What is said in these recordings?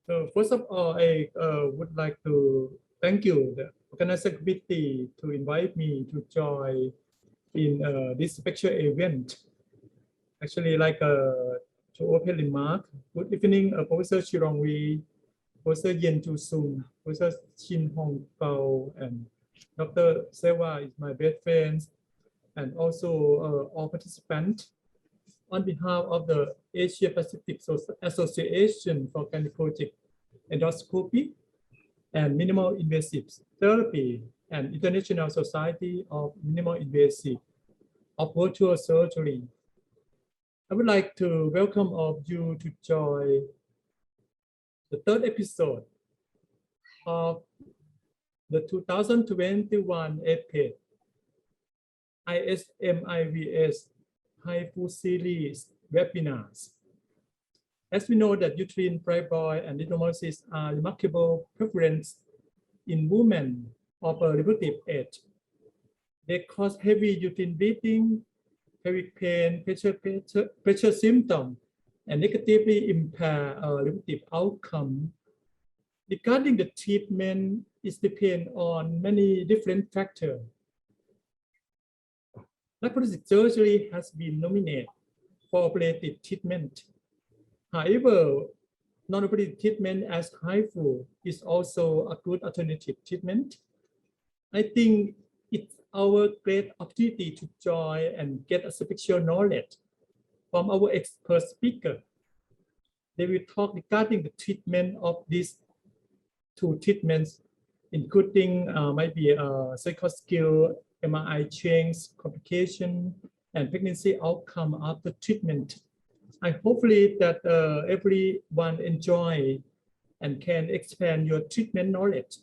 So first of all, I would like to thank you, the organizing committee, to invite me to join in this special event. Actually, to open remark, good evening, Professor Chirongwi, Professor Yen Chu Sun, Professor Chin Hong Kao, and Dr. Sewa is my best friends, and also all participants. On behalf of the Asia Pacific Association for Gynecologic Endoscopy and Minimal Invasive Therapy and International Society of Minimal Invasive of Virtual Surgery, I would like to welcome all of you to join the third episode of the 2021 APAGE-ISMIVS HIFU series webinars. As we know that uterine fibroid and adenomyosis are remarkable prevalence in women of a reproductive age. They cause heavy uterine bleeding, heavy pain, pressure symptoms, and negatively impair reproductive outcome. Regarding the treatment, it depends on many different factors. Laparoscopic surgery has been nominated for operative treatment. However, non-operative treatment as HIFU is also a good alternative treatment. I think it's our great opportunity to join and get a special knowledge from our expert speaker. They will talk regarding the treatment of these two treatments, including maybe surgical skill, MRI change, complication, and pregnancy outcome after treatment. I hopefully that everyone enjoy and can expand your treatment knowledge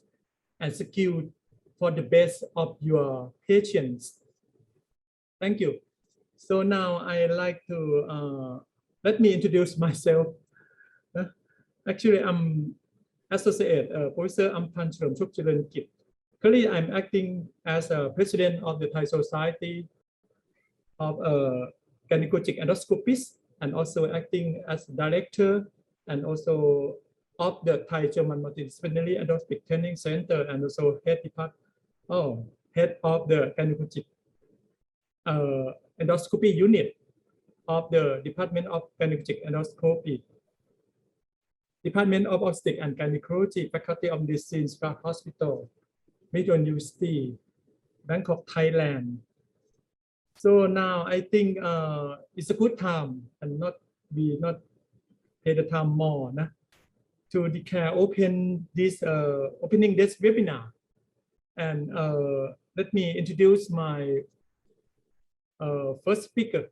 and skill for the best of your patients. Thank you. So now I like to let me introduce myself. Actually, I'm Associate Professor Ampan Chuk Chiran Kit. Currently, I'm acting as a president of the Thai Society of Gynecologic Endoscopists, and also acting as director and also of the Thai German Multidisciplinary Endoscopic Training Center, and also head of the Gynecologic Endoscopy unit of the Department of Gynecologic Endoscopy, Department of Obstetrics and Gynecology, Faculty of Medicine, Spa Hospital, Medan University, Bangkok, Thailand. So now I think it's a good time and not pay the time more to declare opening this webinar. And let me introduce my first speaker.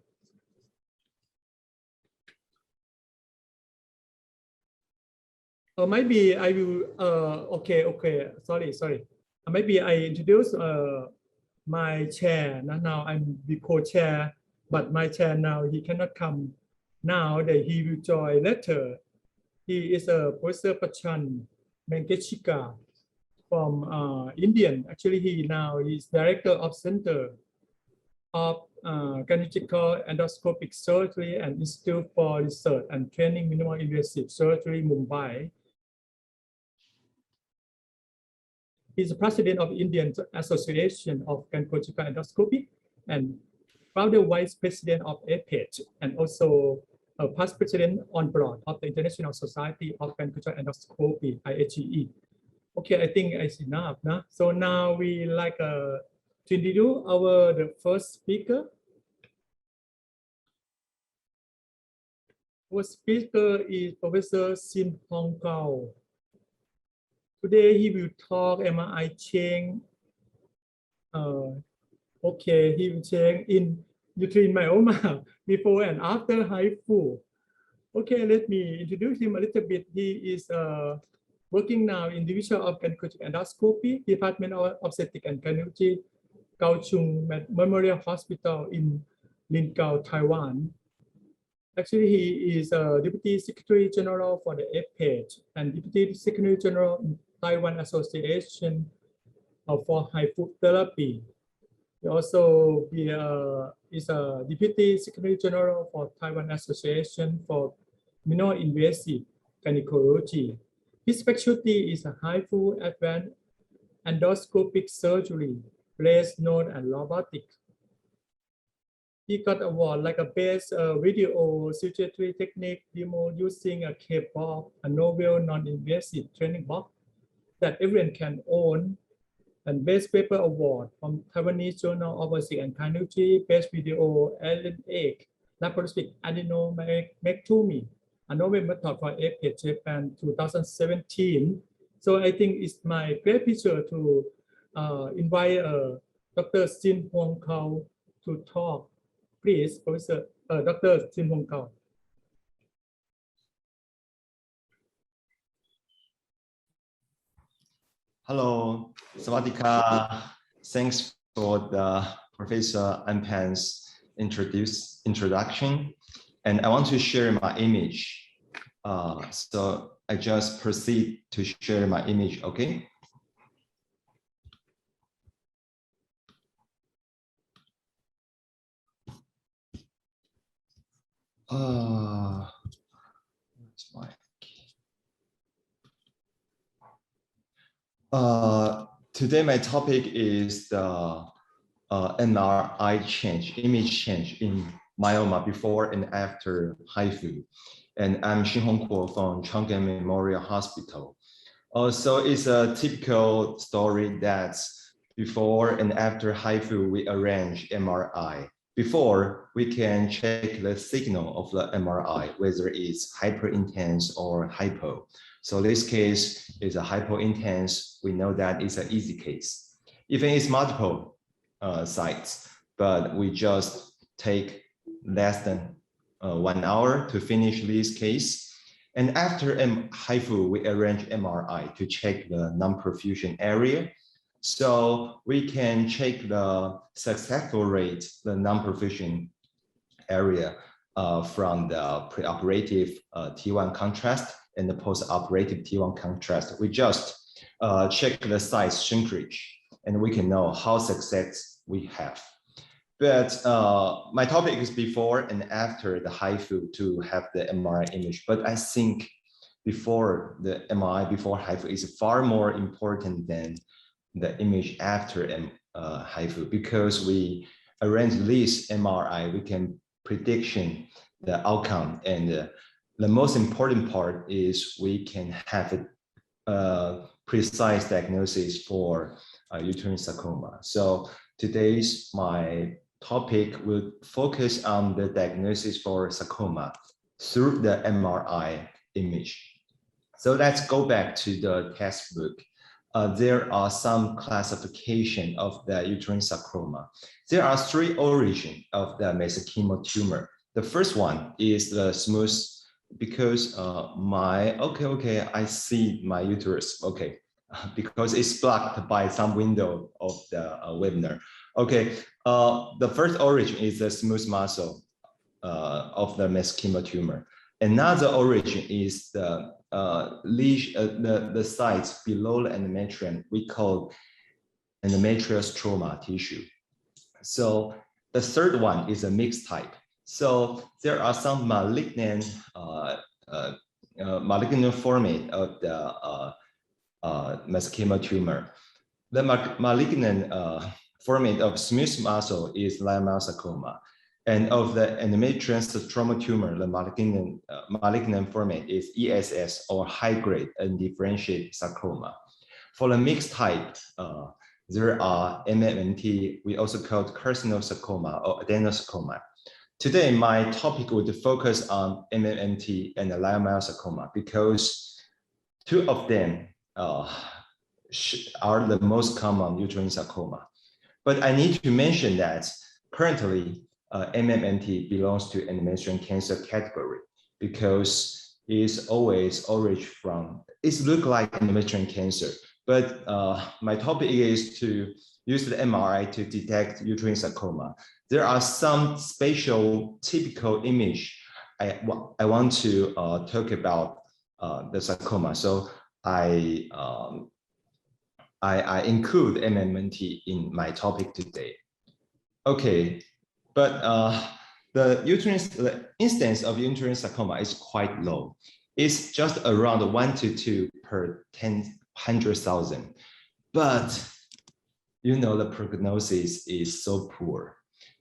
Or maybe I will, sorry. Maybe I introduce my chair. Now I'm the co-chair, but my chair now he cannot come now. That he will join later. He is a Professor Pachan Menkeshika from Indian. Actually, he now is director of Center of Gynecological Endoscopic Surgery and Institute for Research and Training Minimal Invasive Surgery, Mumbai. He's the president of Indian Association of Gynecological Endoscopy and founder vice president of APAGE, and also a past president on board of the International Society of Gynecological Endoscopy, IAGE. Okay, I think it's enough. So now we like to introduce the first speaker. Our speaker is Professor Chin Hong Kao. Today he will talk MRI change. He will change in uterine myoma before and after HIFU. Okay, let me introduce him a little bit. He is working now in Division of Gynecologic Endoscopy, Department of Obstetrics and Gynecology, Kaohsiung Memorial Hospital in Linkou, Taiwan. Actually, he is a Deputy Secretary General for the APAGE and Deputy Secretary General in Taiwan Association for HIFU Therapy. He also is a Deputy Secretary General for Taiwan Association for Minimal Invasive Gynecology. His specialty is a HIFU advanced endoscopic surgery, less known as robotic. He got award like a best video surgery technique demo using a K-pop, a novel non-invasive training box that everyone can own, and best paper award from Taiwanese Journal of Basic and Cardiology, best video LNA, laparoscopic adenomyotomy, a novel method for APAGE Japan 2017. So I think it's my great pleasure to invite Dr. Sin Huang Kao to talk. Please, Professor Dr. Sin Huang Kao. Hello, Sawadika. Thanks for the Professor Ampan's introduction. And I want to share my image. So I just proceed to share my image, okay? What's my today my topic is the MRI change, image change in myeloma before and after HIFU. And I'm Xinhong Kuo from Chang'an Memorial Hospital. So it's a typical story that before and after HIFU, we arrange MRI. Before, we can check the signal of the MRI, whether it's hyperintense or hypo. So this case is a hypointense. We know that it's an easy case. Even it's multiple sites, but we just take less than 1 hour to finish this case. And after HIFU, we arrange MRI to check the non-perfusion area. So we can check the successful rate, the non-perfusion area from the preoperative T1 contrast and the post-operative T1 contrast. We just check the size shrinkage, and we can know how success we have. But my topic is before and after the HIFU to have the MRI image. But I think before the MRI, before HIFU is far more important than the image after HIFU, because we arrange this MRI, we can prediction the outcome. And the most important part is we can have a precise diagnosis for uterine sarcoma. So today's my topic will focus on the diagnosis for sarcoma through the MRI image. So let's go back to the textbook. There are some classification of the uterine sarcoma. There are 3 origins of the mesenchymal tumor. The first one is the smooth, because I see my uterus, okay, because it's blocked by some window of the webinar. Okay, the first origin is the smooth muscle of the mesenchymal tumor. Another origin is the the sites below the endometrium, we call endometrial stroma tissue. So the third one is a mixed type. So there are some malignant format of the mesenchymal tumor. The malignant format of smooth muscle is leiomyosarcoma. And of the endometrial stroma tumor, the malignant format is ESS, or high-grade undifferentiated sarcoma. For the mixed type, there are MMNT, we also call carcinosarcoma or adenosarcoma. Today, my topic would focus on MMNT and the leiomyosarcoma because 2 of them are the most common uterine sarcoma. But I need to mention that currently, MMNT belongs to endometrial cancer category because it's always origin from, it looks like endometrial cancer. But my topic is to use the MRI to detect uterine sarcoma. There are some special typical image I want to talk about the sarcoma. So I include MMNT in my topic today. Okay, but the instance of uterine sarcoma is quite low. It's just around 1 to 2 per 100,000. But you know the prognosis is so poor.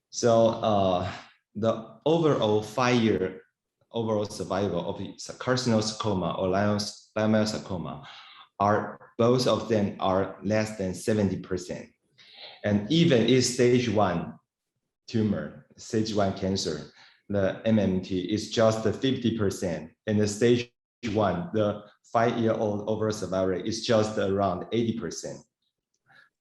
So the overall 5-year overall survival of carcinosarcoma or leiomyosarcoma are both of them are less than 70%. And even in stage 1 tumor, stage 1 cancer, the MMT is just 50%. And the stage 1, the 5-year-old overall survival rate is just around 80%.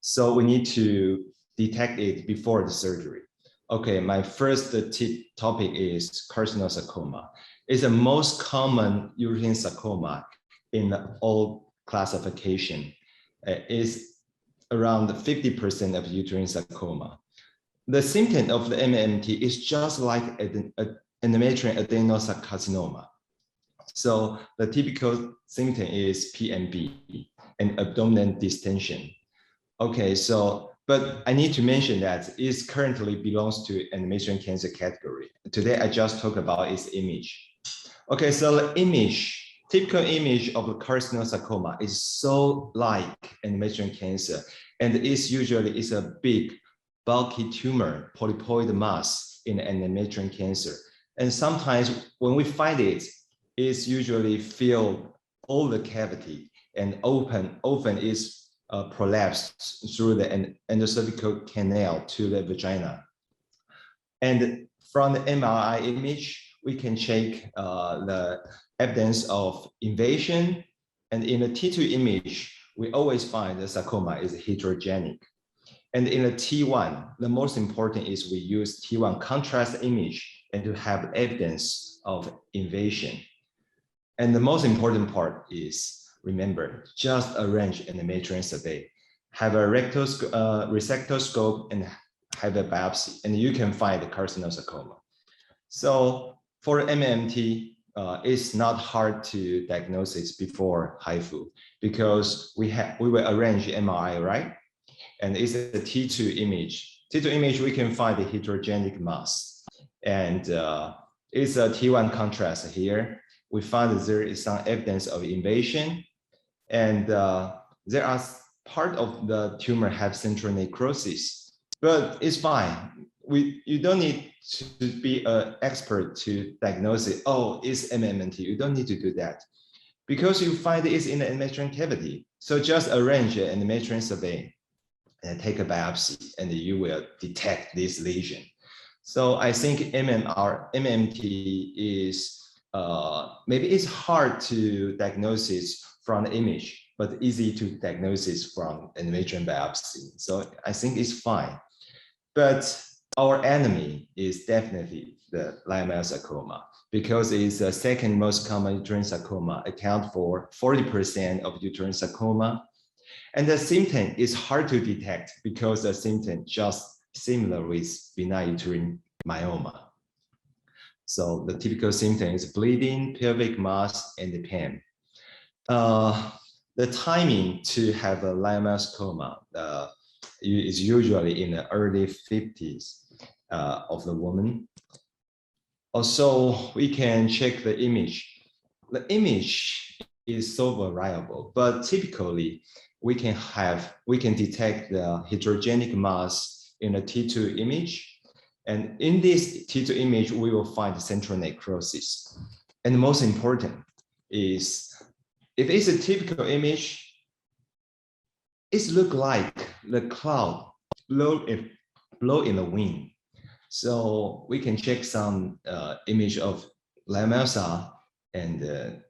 So we need to detect it before the surgery. Okay, my first topic is carcinosarcoma. It's the most common uterine sarcoma in all classification. It's around 50% of uterine sarcoma. The symptom of the MMT is just like endometrial adenocarcinoma. So the typical symptom is PMB and abdominal distension. Okay, so, but I need to mention that it currently belongs to endometrial cancer category. Today, I just talked about its image. Okay, so the image, typical image of carcinosarcoma is so like endometrial cancer, and it's usually is a big, bulky tumor, polypoid mass in endometrial cancer. And sometimes when we find it, it's usually filled all the cavity and often is prolapsed through the endocervical canal to the vagina. And from the MRI image, we can check the evidence of invasion. And in the T2 image, we always find the sarcoma is heterogenic. And in the T1, the most important is we use T1 contrast image and to have evidence of invasion. And the most important part is, remember, just arrange endometrial survey, have a resectoscope and have a biopsy, and you can find the carcinosarcoma. So for MMT, it's not hard to diagnose it before HIFU because we will arrange MRI, right? And it's a T2 image. T2 image, we can find the heterogenic mass. And it's a T1 contrast here. We find that there is some evidence of invasion. And there are part of the tumor have central necrosis, but it's fine. You don't need to be an expert to diagnose it. Oh, it's MMT. You don't need to do that because you find it's in the endometrial cavity. So just arrange an endometrial survey and take a biopsy, and you will detect this lesion. So I think MMT is maybe it's hard to diagnose it from the image, but easy to diagnose it from endometrial biopsy. So I think it's fine. But our enemy is definitely the leiomyosarcoma because it's the second most common uterine sarcoma, account for 40% of uterine sarcoma. And the symptom is hard to detect because the symptom just similar with benign uterine myoma. So the typical symptom is bleeding, pelvic mass, and the pain. The timing to have a leiomyosarcoma is usually in the early 50s of the woman. Also, we can check the image. The image is so variable, but typically we can detect the heterogenic mass in a T2 image. And in this T2 image, we will find central necrosis. And the most important is, if it's a typical image, it looks like the cloud blow in the wind. So we can check some image of leiomyosarcoma and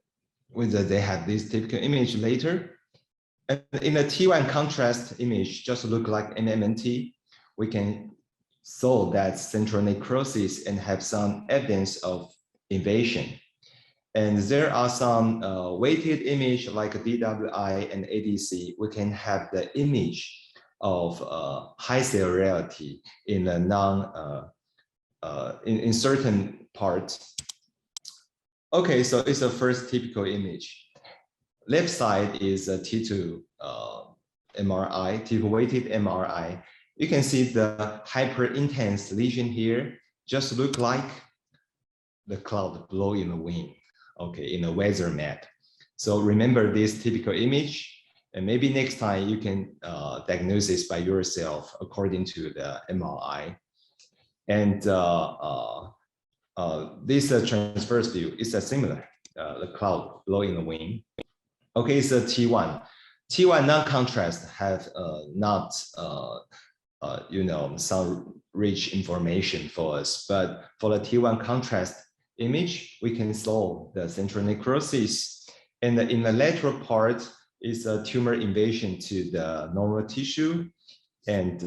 whether they have this typical image later. And in a T1 contrast image, just look like an MMT, we can solve that central necrosis and have some evidence of invasion. And there are some weighted image like DWI and ADC. We can have the image of high cerebrality in a in certain parts. Okay, so it's the first typical image. Left side is a T2 MRI, T2 weighted MRI. You can see the hyper-intense lesion here just look like the cloud blow in the wind. okay, in a weather map. So remember this typical image, and maybe next time you can diagnose this by yourself according to the MRI. And this transverse view is a similar, the cloud blowing the wind. Okay, it's a T1. T1 non-contrast have not, you know, some rich information for us, but for the T1 contrast image, we can solve the central necrosis. And in the lateral part is a tumor invasion to the normal tissue. And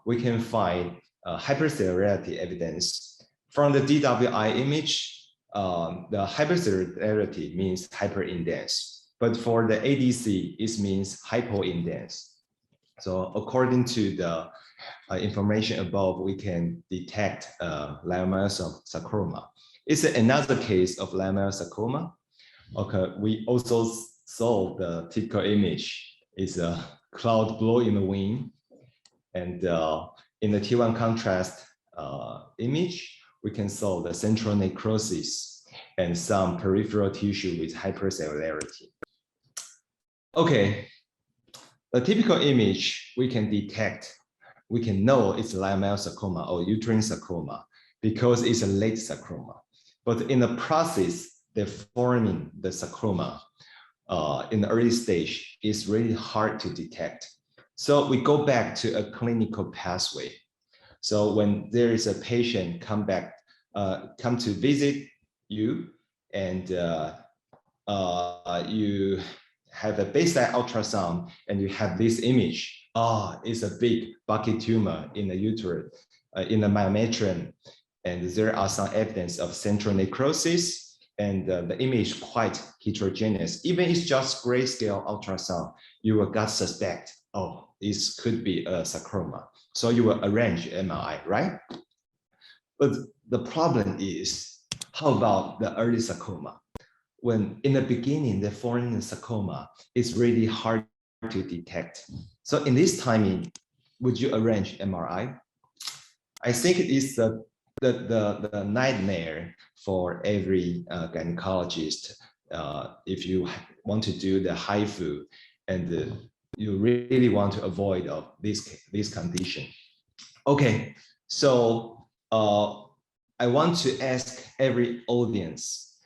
we can find hypercellularity evidence. From the DWI image, the hypercellularity means hyperindense. But for the ADC, it means hypoindense. So according to the information above, we can detect leiomyosarcoma. It's another case of leiomyosarcoma. Okay, we also saw the typical image is a cloud blow in the wind. And in the T1 contrast image, we can solve the central necrosis and some peripheral tissue with hypercellularity. Okay, the typical image we can detect, we can know it's leiomyosarcoma or uterine sarcoma because it's a late sarcoma. But in the process, they're forming the sarcoma in the early stage is really hard to detect. So we go back to a clinical pathway. So when there is a patient come to visit you, and you have a baseline ultrasound, and you have this image. It's a big bucket tumor in the uterus, in the myometrium, and there are some evidence of central necrosis, and the image is quite heterogeneous. Even if it's just grayscale ultrasound, you will gut suspect, this could be a sarcoma. So you will arrange MRI, right? But the problem is, how about the early sarcoma? When in the beginning, the foreign sarcoma is really hard to detect. So in this timing, would you arrange MRI? I think it's the nightmare for every gynecologist if you want to do the HIFU and you really want to avoid this condition. Okay, so I want to ask every audience,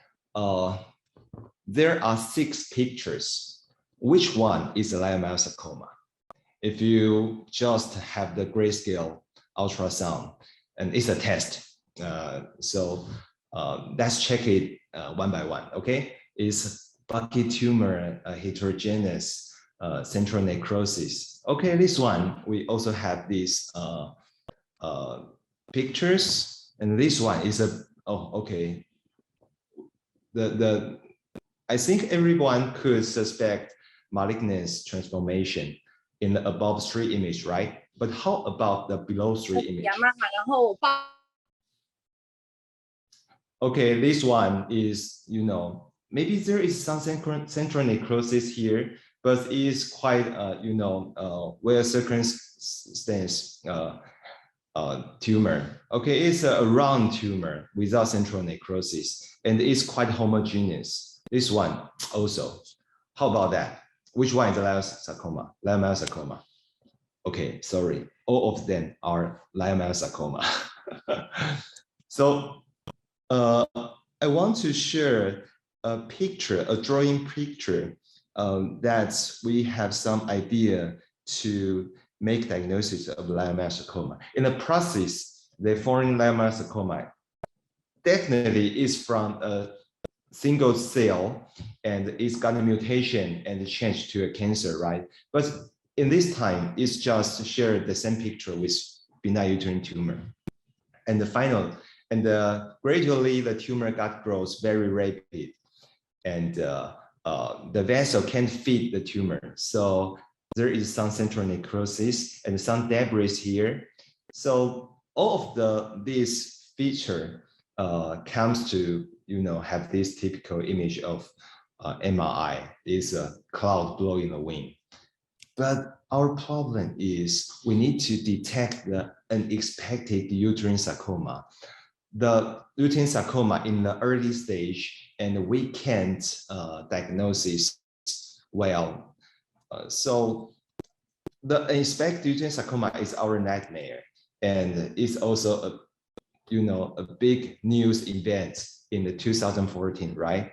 there are 6 pictures. Which one is a leiomyosarcoma? If you just have the grayscale ultrasound, and it's a test. So let's check it one by one, okay? Is bucket tumor heterogeneous central necrosis? Okay, this one, we also have these pictures, and this one is okay. I think everyone could suspect malignant transformation in the above 3 image, right? But how about the below 3 image? Okay, this one is, maybe there is some central necrosis here, but it is quite, well circumstanced tumor. Okay, it's a round tumor without central necrosis, and it's quite homogeneous. This one also. How about that? Which one is leiomyosarcoma? Leiomyosarcoma. Okay, sorry. All of them are leiomyosarcoma. So I want to share a picture, a drawing picture that we have some idea to make diagnosis of leiomyosarcoma. In the process, the foreign leiomyosarcoma definitely is from a single cell and it's got a mutation and change to a cancer, right? But in this time, it's just shared the same picture with benign uterine tumor. And gradually the tumor gut grows very rapid, and the vessel can't feed the tumor. So there is some central necrosis and some debris here. So all of this feature comes to have this typical image of MRI, is a cloud blowing the wind. But our problem is we need to detect the unexpected uterine sarcoma. The uterine sarcoma in the early stage and we can't diagnose it well. So the unexpected uterine sarcoma is our nightmare, and it's also a big news event in the 2014, right?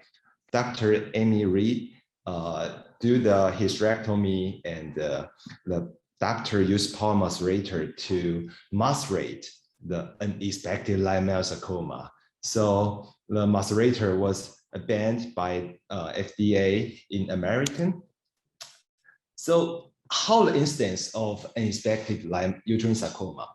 Dr. Amy Reed do the hysterectomy, and the doctor used Paul macerator to macerate the unexpected leiomyosarcoma. So the macerator was banned by FDA in American. So how the instance of unexpected uterine sarcoma?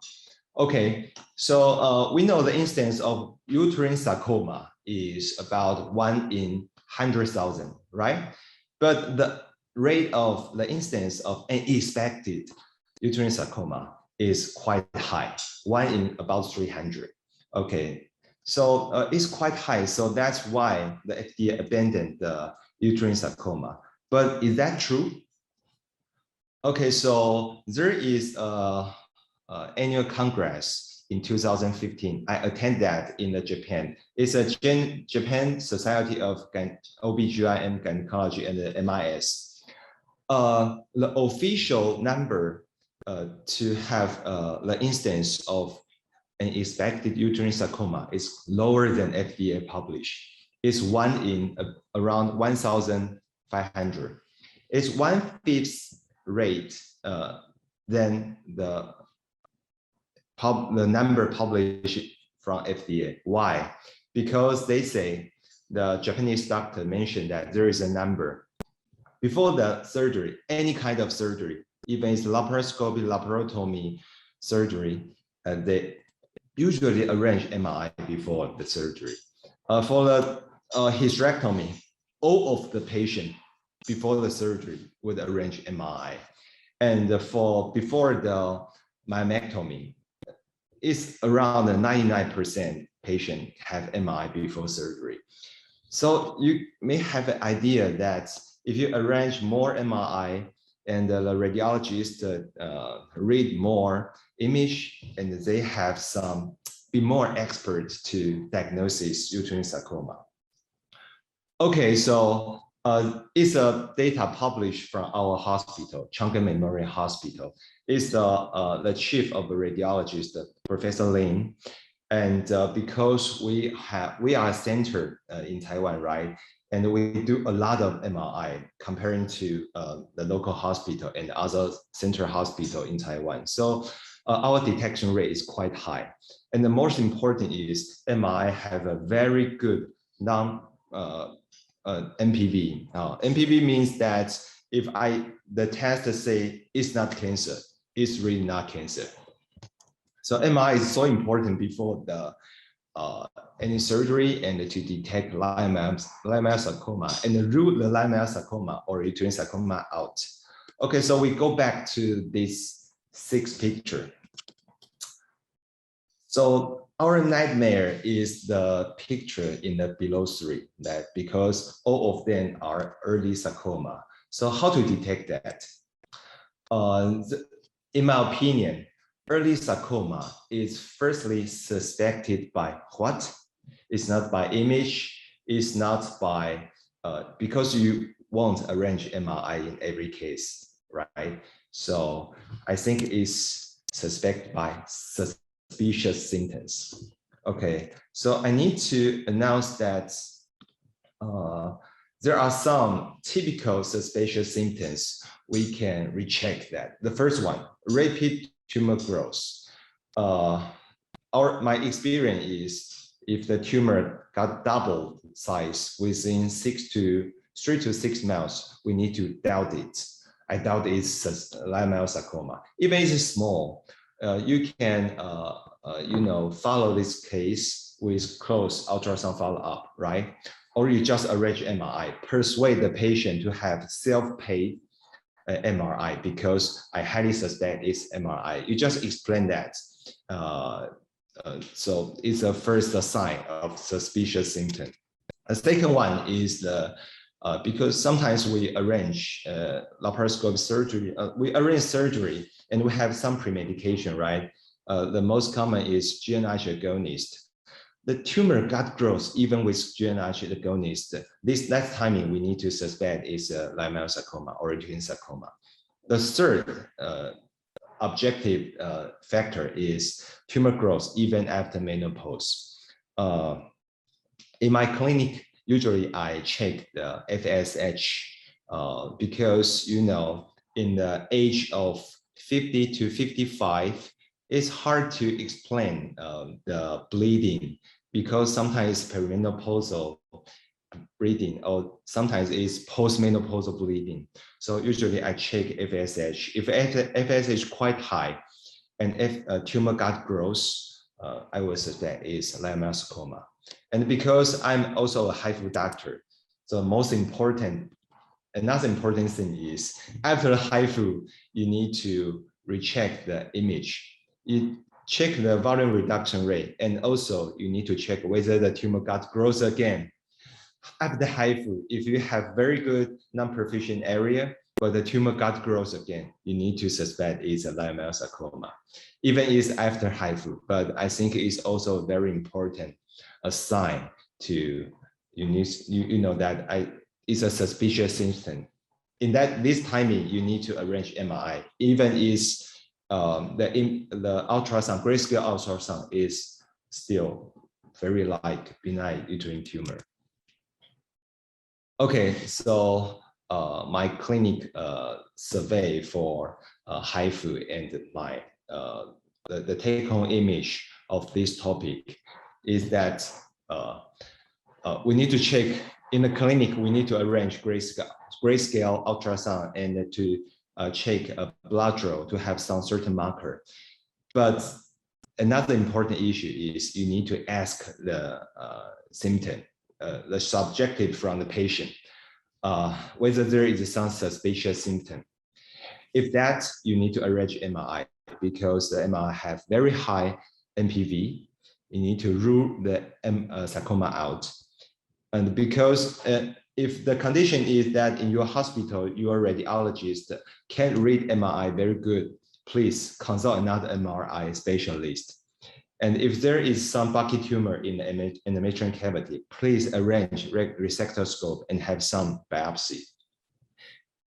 Okay, so we know the instance of uterine sarcoma is about 1 in 100,000, right? But the rate of the instance of unexpected uterine sarcoma is quite high, 1 in about 300. Okay, so it's quite high. So that's why the FDA abandoned the uterine sarcoma. But is that true? Okay, so there is a annual congress in 2015. I attend that in Japan. It's a Japan Society of OBGYN Gynecology and the MIS. The official number to have the instance of an expected uterine sarcoma is lower than FDA published. It's 1 in around 1,500. It's 1/5 rate than the number published from FDA. Why? Because they say the Japanese doctor mentioned that there is a number before the surgery, any kind of surgery, even it's laparoscopy, laparotomy surgery, they usually arrange MRI before the surgery. For the hysterectomy, all of the patient before the surgery would arrange MRI. And before the myomectomy, it's around 99% patient have MRI before surgery. So you may have an idea that if you arrange more MRI and the radiologist read more image, and they have be more experts to diagnose uterine sarcoma. Okay, so it's a data published from our hospital, Chang'an Memorial Hospital. It's the chief of the radiologist, Professor Lin. And because we are a center in Taiwan, right? And we do a lot of MRI comparing to the local hospital and other center hospital in Taiwan. So our detection rate is quite high. And the most important is MRI have a very good NPV. NPV means that if the test say it's not cancer, it's really not cancer. So MRI is so important before the any surgery and to detect leiomyosarcoma and rule the leiomyosarcoma or uterine sarcoma out. Okay, so we go back to this 6th picture. So our nightmare is the picture in the below 3, that because all of them are early sarcoma. So how to detect that? In my opinion, early sarcoma is firstly suspected by what? It's not by image, it's not by, because you won't arrange MRI in every case, right? So I think it's suspected by suspicious symptoms. Okay, so I need to announce that there are some typical suspicious symptoms we can recheck that. The first one, rapid tumor growth. My experience is if the tumor got double size within 3 to 6 months, we need to doubt it. I doubt it's leiomyosarcoma. Even if it's small, you can follow this case with close ultrasound follow-up, right? Or you just arrange MRI, persuade the patient to have self-pay MRI because I highly suspect it's MRI. You just explain that. So it's a first sign of suspicious symptom. The second one is because sometimes we arrange laparoscopic surgery. We arrange surgery and we have some premedication, right? The most common is GNRH agonist. the tumor gut growth, even with GnRH agonist, this next timing we need to suspect is leiomyosarcoma or uterine sarcoma. The third objective factor is tumor growth even after menopause. In my clinic, usually I check the FSH because, you know, in the age of 50 to 55, it's hard to explain the bleeding because sometimes perimenopausal bleeding or sometimes it's postmenopausal bleeding. So usually I check FSH. If FSH is quite high and if tumor gut grows, I will suspect is leiomyosarcoma. And because I'm also a HIFU doctor, so most important, another important thing is after HIFU, you need to recheck the image. You check the volume reduction rate, and also you need to check whether the tumor gut grows again. After HIFU, if you have very good non-perfusion area, but the tumor gut grows again, you need to suspect it's a leiomyosarcoma, even it's after HIFU. But I think it's also very important a sign to you know that it's a suspicious symptom. In this timing, you need to arrange MRI, even is the ultrasound, grayscale ultrasound is still very like benign uterine tumor. Okay, so my clinic survey for HIFU and my the take-home image of this topic is that we need to check in the clinic. We need to arrange grayscale ultrasound and to check a blood draw to have some certain marker. But another important issue is you need to ask the symptom, the subjective from the patient, whether there is some suspicious symptom. If that, you need to arrange MRI because the MRI have very high NPV. You need to rule the sarcoma out. And because if the condition is that in your hospital, your radiologist can't read MRI very good, please consult another MRI specialist. And if there is some bucket tumor in the endometrial cavity, please arrange resectoscope and have some biopsy.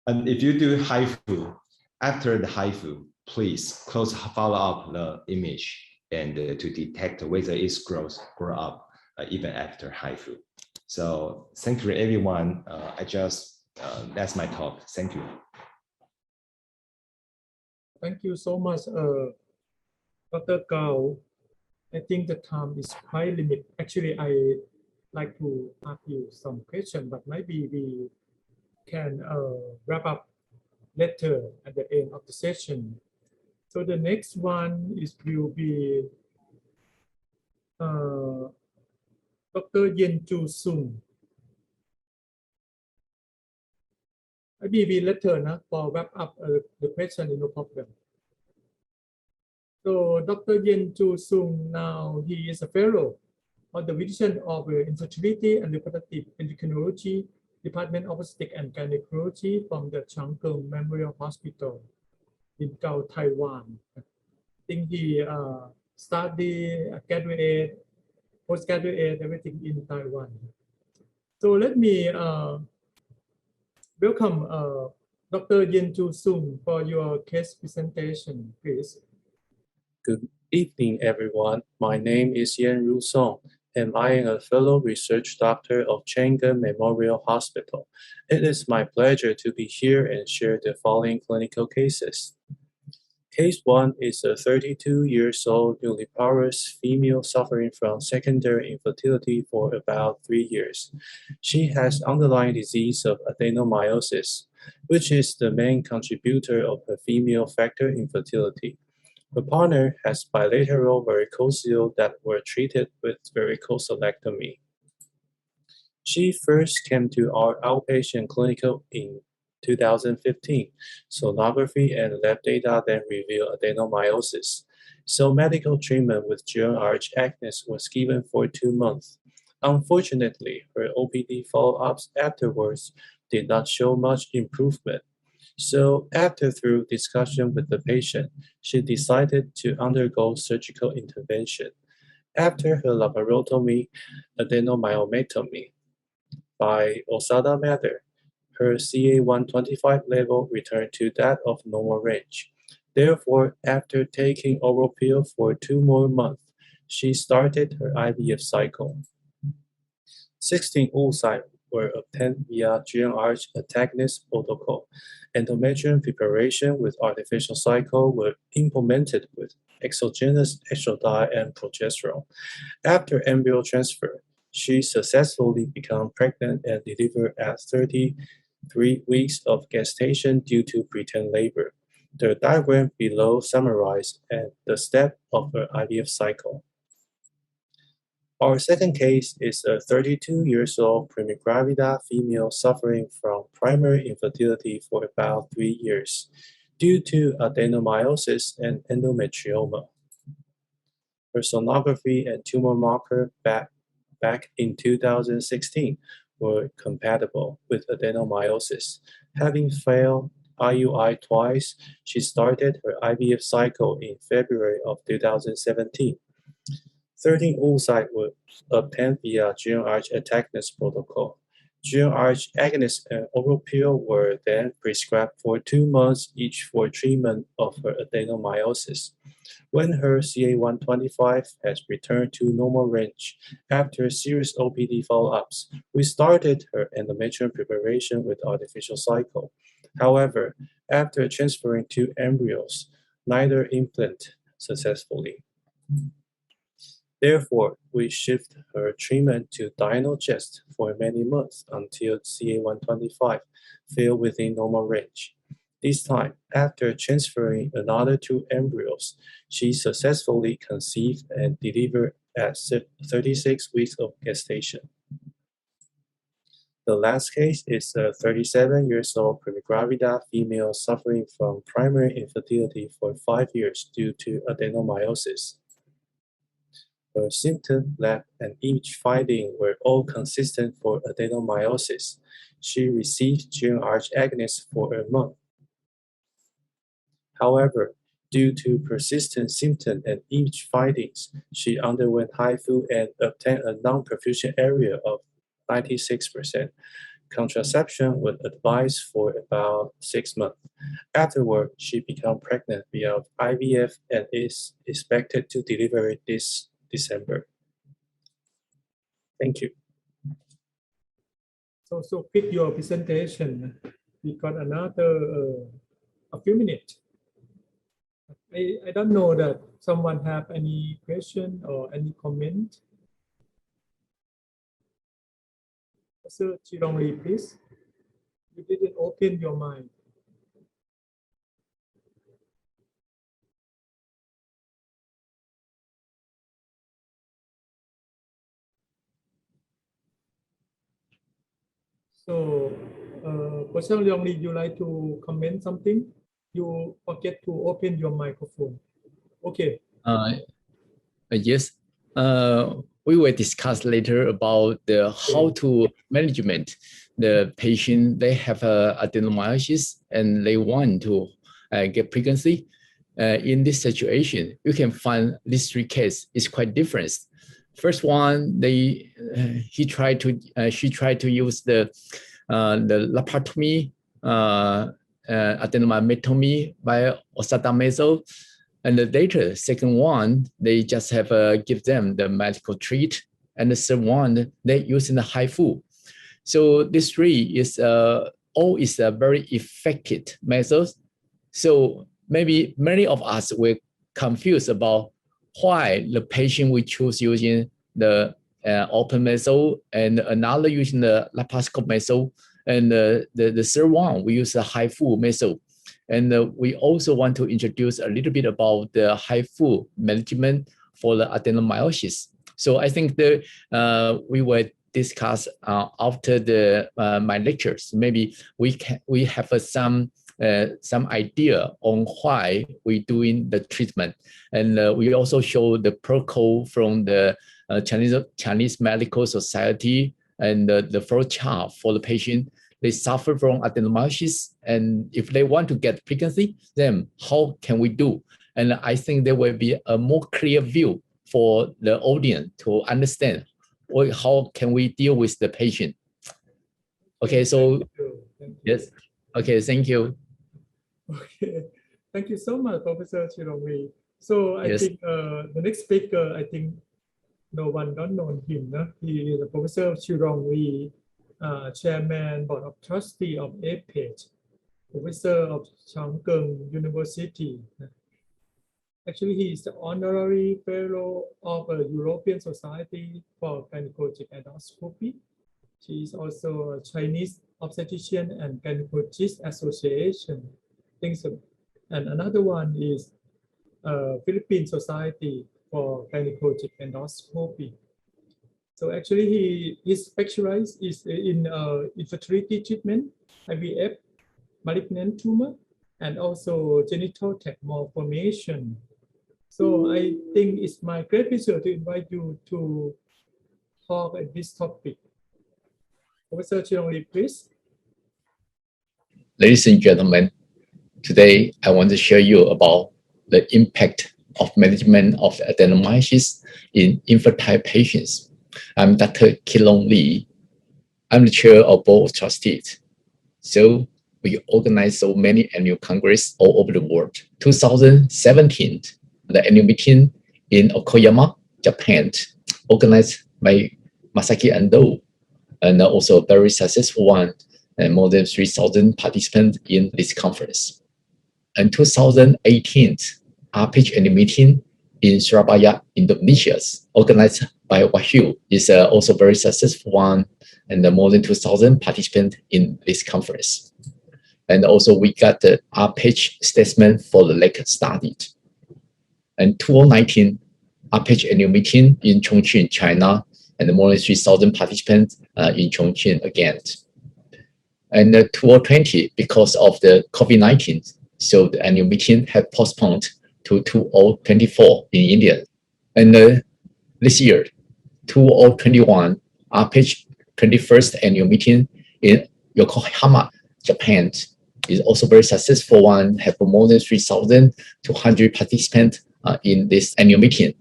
And if you do HIFU, after the HIFU, please close follow up the image and to detect whether it's grow up even after HIFU. So thank you everyone. That's my talk. Thank you. Thank you so much, Dr. Gao. I think the time is quite limited. Actually, I like to ask you some questions, but maybe we can wrap up later at the end of the session. So the next one will be Dr. Yen Chu Sung. Maybe we later for wrap up the question, no problem. So Dr. Yen Chu Sung, now he is a fellow on the Division of Infertility and Reproductive Endocrinology, Department of Obstetrics and Gynecology from the Changkung Memorial Hospital in Gao, Taiwan. I think he studied, graduate, postgraduate, everything in Taiwan. So let me welcome Dr. Yen Chu Sung for your case presentation, please. Good evening, everyone. My name is Yen Ru Song, and I am a fellow research doctor of Changkung Memorial Hospital. It is my pleasure to be here and share the following clinical cases. Case 1 is a 32-year-old nulliparous female suffering from secondary infertility for about 3 years. She has underlying disease of adenomyosis, which is the main contributor of her female factor infertility. Her partner has bilateral varicocele that were treated with varicocelectomy. She first came to our outpatient clinic in 2015. Sonography and lab data then revealed adenomyosis. So medical treatment with GnRH agonist was given for 2 months. Unfortunately, her OPD follow-ups afterwards did not show much improvement. So through discussion with the patient, she decided to undergo surgical intervention. After her laparotomy, adenomyotomy by Osada method, her CA-125 level returned to that of normal range. Therefore, after taking oral pill for 2 more months, she started her IVF cycle. 16 oocytes were obtained via GnRH antagonist protocol. Endometrium preparation with artificial cycle were implemented with exogenous estradiol and progesterone. After embryo transfer, she successfully became pregnant and delivered at 33 weeks of gestation due to preterm labor. The diagram below summarizes the step of her IVF cycle. Our second case is a 32-year-old primigravida female suffering from primary infertility for about 3 years due to adenomyosis and endometrioma. Her sonography and tumor marker back in 2016 were compatible with adenomyosis. Having failed IUI twice, she started her IVF cycle in February of 2017. 13 oocytes were obtained via GnRH antagonist protocol. GnRH agonist and oral pill were then prescribed for 2 months each for treatment of her adenomyosis. When her CA-125 has returned to normal range after serious OPD follow-ups, we started her endometrium preparation with artificial cycle. However, after transferring 2 embryos, neither implant successfully. Therefore, we shift her treatment to Dynogest for many months until CA-125 fell within normal range. This time, after transferring another 2 embryos, she successfully conceived and delivered at 36 weeks of gestation. The last case is a 37-year-old primigravida female suffering from primary infertility for 5 years due to adenomyosis. Her symptom, lab, and image finding were all consistent for adenomyosis. She received GnRH agonist for a month. However, due to persistent symptom and image findings, she underwent HIFU and obtained a non-perfusion area of 96%. Contraception was advised for about 6 months. Afterward, she became pregnant via IVF and is expected to deliver this December. Thank you. So quick your presentation. We got another a few minutes. I don't know that someone have any question or any comment. Sir Chirongli, please. You didn't open your mind. So, Professor Leong Lee, you like to comment something? You forget to open your microphone. Okay. Yes. We will discuss later about how to management the patient. They have adenomyosis and they want to get pregnancy. In this situation, you can find these 3 cases is quite different. First one, she tried to use the laparotomy, adenomyotomy by Osada method. And the later, second one, they just have give them the medical treat. And the third one, they using the HIFU. So this 3 is all is a very effective method. So maybe many of us will confuse about why the patient will choose using the open method and another using the laparoscope method. And the third one, we use the HIFU method. And we also want to introduce a little bit about the HIFU management for the adenomyosis. So I think we will discuss after my lectures. Maybe we have some idea on why we're doing the treatment. And we also show the protocol from the Chinese Medical Society and the flow chart for the patient. They suffer from adenomyosis, and if they want to get pregnancy, then how can we do? And I think there will be a more clear view for the audience to understand how can we deal with the patient. Okay, so Thank you. yes, okay, thank you. Okay, thank you so much, Professor Chirongwi. So I Yes. think the next speaker, I think no one don't know him. No? He is Professor Chirongwi, Chairman Board of Trustee of APAGE, Professor of Changkeng University. Actually, he is the honorary fellow of the European Society for Gynecologic Endoscopy. She is also a Chinese Obstetrician and Gynecologist Association. Things, and another one is Philippine Society for Gynecologic Endoscopy. So actually, his specialized is in infertility treatment, IVF, malignant tumor, and also genital tract malformation. So I think it's my great pleasure to invite you to talk at this topic. Professor Chirongwi, please. Ladies and gentlemen, today I want to share you about the impact of management of adenomyosis in infertile patients. I'm Dr. Kilong Lee. I'm the chair of Board of Trustees. So we organize so many annual congress all over the world. 2017, the annual meeting in Yokoyama, Japan, organized by Masaki Ando, and also a very successful one, and more than 3,000 participants in this conference. In 2018, APAGE annual meeting in Surabaya, Indonesia, organized by HIFU, is also very successful one, and more than 2,000 participants in this conference. And also we got the APAGE statement for the leg study. And 2019, APAGE annual meeting in Chongqing, China, and more than 3,000 participants in Chongqing again. And 2020, because of the COVID-19, so the annual meeting had postponed to 2024 in India. And this year, 2021, APAGE 21st annual meeting in Yokohama, Japan, is also very successful one, have more than 3,200 participants in this annual meeting.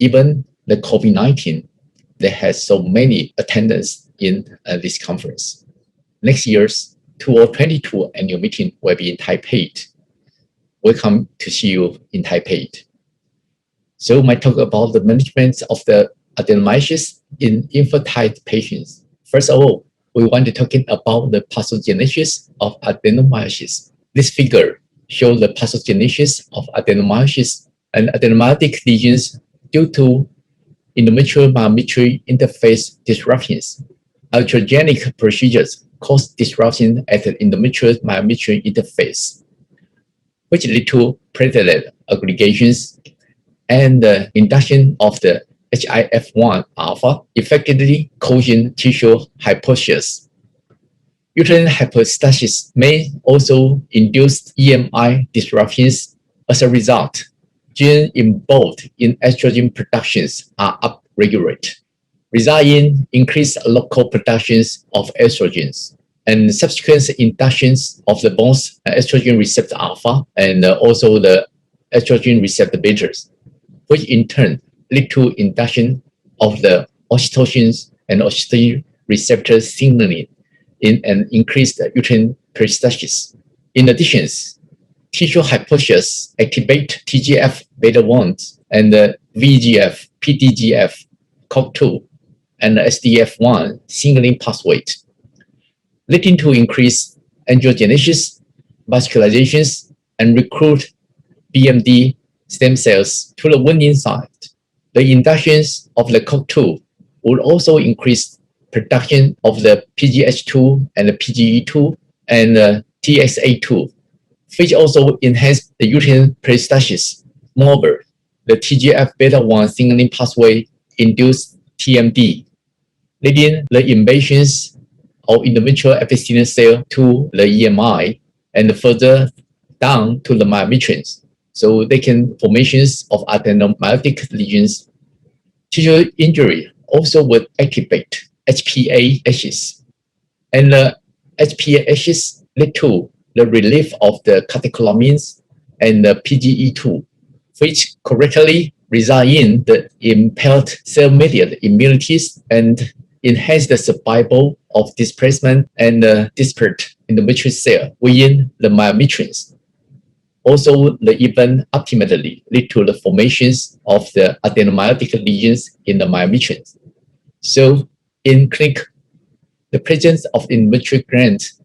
Even the COVID-19, there has so many attendants in this conference. Next year's 2022 annual meeting will be in Taipei. Welcome to see you in Taipei. So my talk about the management of the adenomyosis in infertile patients. First of all, we want to talk about the pathogenesis of adenomyosis. This figure shows the pathogenesis of adenomyosis and adenomyotic lesions due to endometrial myometrial interface disruptions. Ultrasonic procedures cause disruption at the endometrial myometrial interface, which lead to platelet aggregations and the induction of the HIF1 alpha, effectively causing tissue hypoxias. Uterine hypostasis may also induce EMI disruptions. As a result, genes involved in estrogen productions are upregulated, resulting in increased local productions of estrogens and subsequent inductions of the both estrogen receptor alpha and also the estrogen receptor betas, which in turn lead to induction of the oxytocin and oxytocin receptor signaling in an increased uterine peristalsis. In addition, tissue hypoxias activate TGF beta-1 and the VEGF, PDGF, COX-2, and the SDF1 signaling pathway, leading to increased angiogenesis, vascularizations, and recruit BMD stem cells to the winning side. The inductions of the COX-2 will also increase production of the PGH2 and the PGE2 and the TXA2, which also enhance the uterine peristalsis. Moreover, the TGF beta-1 signaling pathway induce TMD, leading the invasions of endometrial epithelial cell to the EMI and further down to the myometriums. So they can formations of adenomyotic lesions. Tissue injury also would activate HPA-Hs, and the HPA-Hs lead to the relief of the catecholamines and the PGE2, which correctly result in the impaired cell-mediated immunities and enhance the survival of displacement and disparate endometrial cell within the myometriums. Also, they even ultimately lead to the formations of the adenomyotic lesions in the myometriums. So, in clinic, the presence of endometrial glands,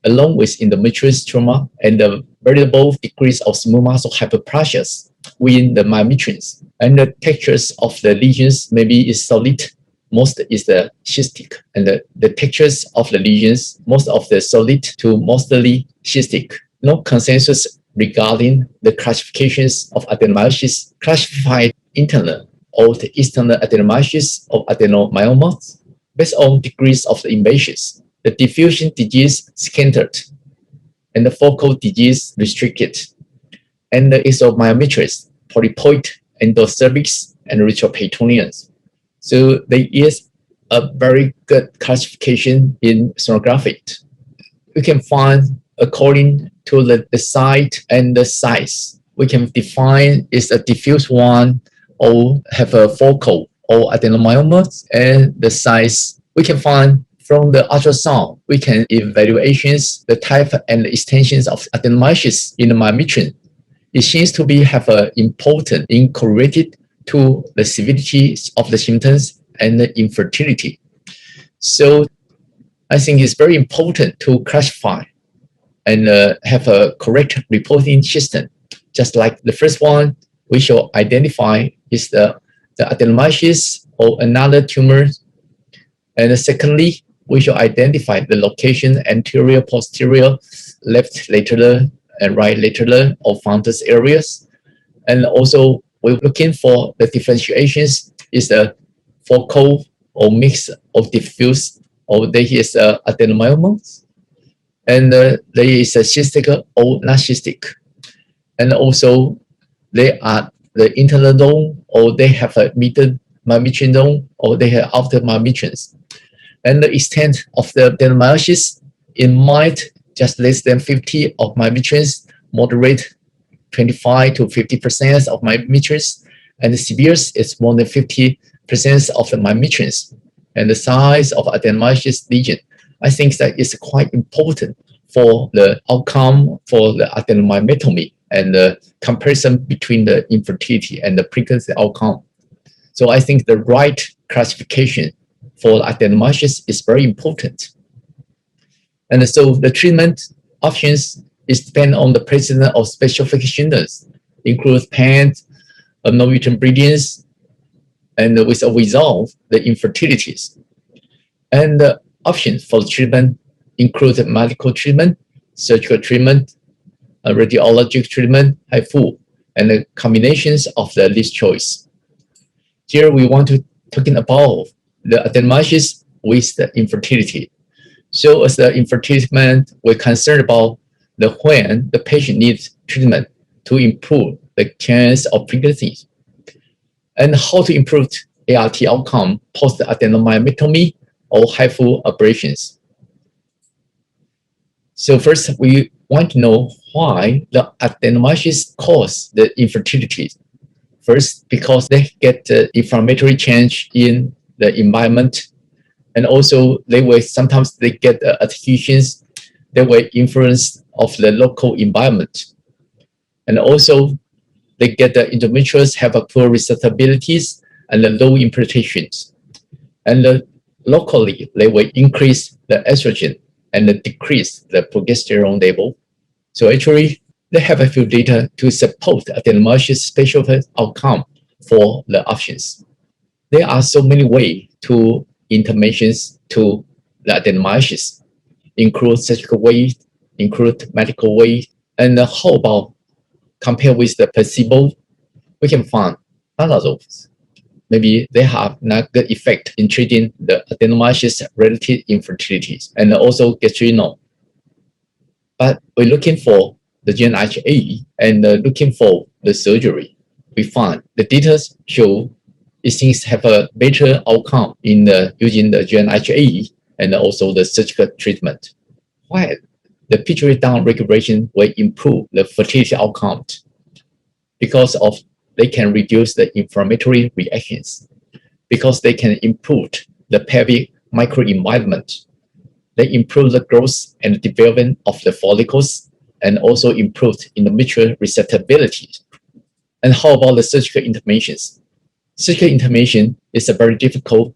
along with endometrial stroma and the variable degrees of smooth muscle hyperplasia within the myometriums, and the textures of the lesions maybe is solid, most is the cystic, and the textures of the lesions, most of the solid to mostly cystic. No consensus regarding the classifications of adenomyosis classified internal or the external adenomyosis of adenomyomas based on degrees of the invasions. The diffusion disease scattered and the focal disease restricted, and the exomyometrics, polypoid, endocervix, and retroperitoneums. So there is a very good classification in sonography. You can find according to the site and the size. We can define is a diffuse one or have a focal or adenomyomas, and the size we can find from the ultrasound. We can evaluations the type and the extensions of adenomyosis in the myometrium. It seems to be have an important in correlated to the severity of the symptoms and the infertility. So I think it's very important to classify and have a correct reporting system. Just like the first one, we shall identify is the adenomyosis or another tumor. And secondly, we shall identify the location anterior, posterior, left lateral, and right lateral or fundus areas. And also, we're looking for the differentiations is the focal or mixed or diffuse, or there is adenomyomas, and there is a cystic or not cystic. And also, they are the internal zone, or they have a middle myometrium zone, or they have outer myometriums. And the extent of the adenomyosis, it might just less than 50 of myometriums, moderate 25 to 50% of myometriums, and the severe is more than 50% of the myometriums. And the size of adenomyosis lesion, I think that is quite important for the outcome for the adenomyometony and the comparison between the infertility and the pregnancy outcome. So I think the right classification for adenomyosis is very important. And so the treatment options is depend on the presence of specific symptoms, includes pain, non-uterine bleedings, and with or without the infertilities. And the options for treatment include medical treatment, surgical treatment, radiologic treatment, HIFU, and the combinations of the least choice. Here we want to talking about the adenomyosis with the infertility. So as the infertility, we're concerned about the when the patient needs treatment to improve the chance of pregnancy, and how to improve ART outcome post adenomyometony or HIFU operations. So first, we want to know why the adenomyosis cause the infertility. First, because they get inflammatory change in the environment, and also sometimes they get adhesions that were influenced of the local environment. And also, they get the endometrials have a poor receptabilities and the low implantations. And locally, they will increase the estrogen and decrease the progesterone level. So actually, they have a few data to support adenomyosis spatial outcome for the options. There are so many ways to interventions to the adenomyosis, include surgical way, include medical way, and how about compare with the placebo? We can find none of those. Maybe they have not good effect in treating the adenomyosis related infertilities and also gastrinol. But we're looking for the GNHA and looking for the surgery. We find the data show it seems to have a better outcome in using the GNHA and also the surgical treatment. Why? The pituitary down regulation will improve the fertility outcome because of they can reduce the inflammatory reactions because they can improve the pelvic microenvironment. They improve the growth and development of the follicles and also improve endometrial receptability. And how about the surgical interventions? Surgical intervention is a very difficult.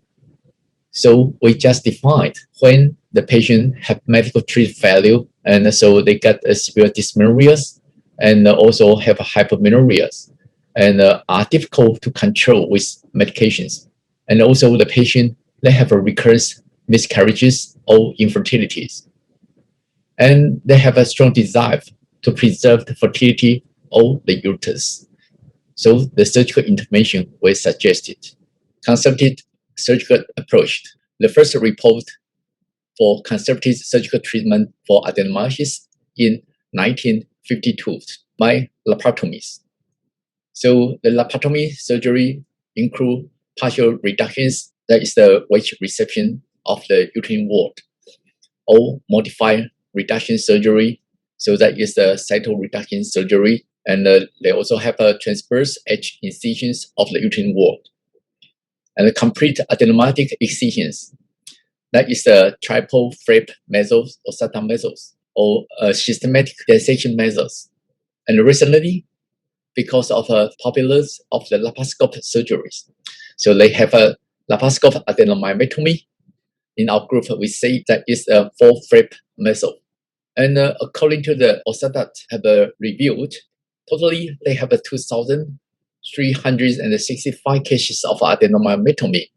So we just defined when the patient have medical treatment failure, and so they get a severe dysmenorrhea and also have a hypomenorrhea and are difficult to control with medications. And also the patient, they have a recurrent miscarriages or infertilities. And they have a strong desire to preserve the fertility of the uterus. So the surgical intervention was suggested. Conservative surgical approach. The first report for conservative surgical treatment for adenomyosis in 1952 by laparotomies. So the laparotomy surgery include partial reductions, that is the wedge resection of the uterine wall, or modified reduction surgery, so that is the cytoreduction surgery, and they also have a transverse edge incisions of the uterine wall. And the complete adenomyotic excisions, that is the triple flap measures or Satan measures, or systematic dissection measures. And recently, because of popular of the laparoscope surgeries, so they have a laparoscope adenomyotomy. In our group, we say that is a 4 flap measure. And according to the OSADAT have reviewed, totally they have 2,365 cases of adenomyotomy,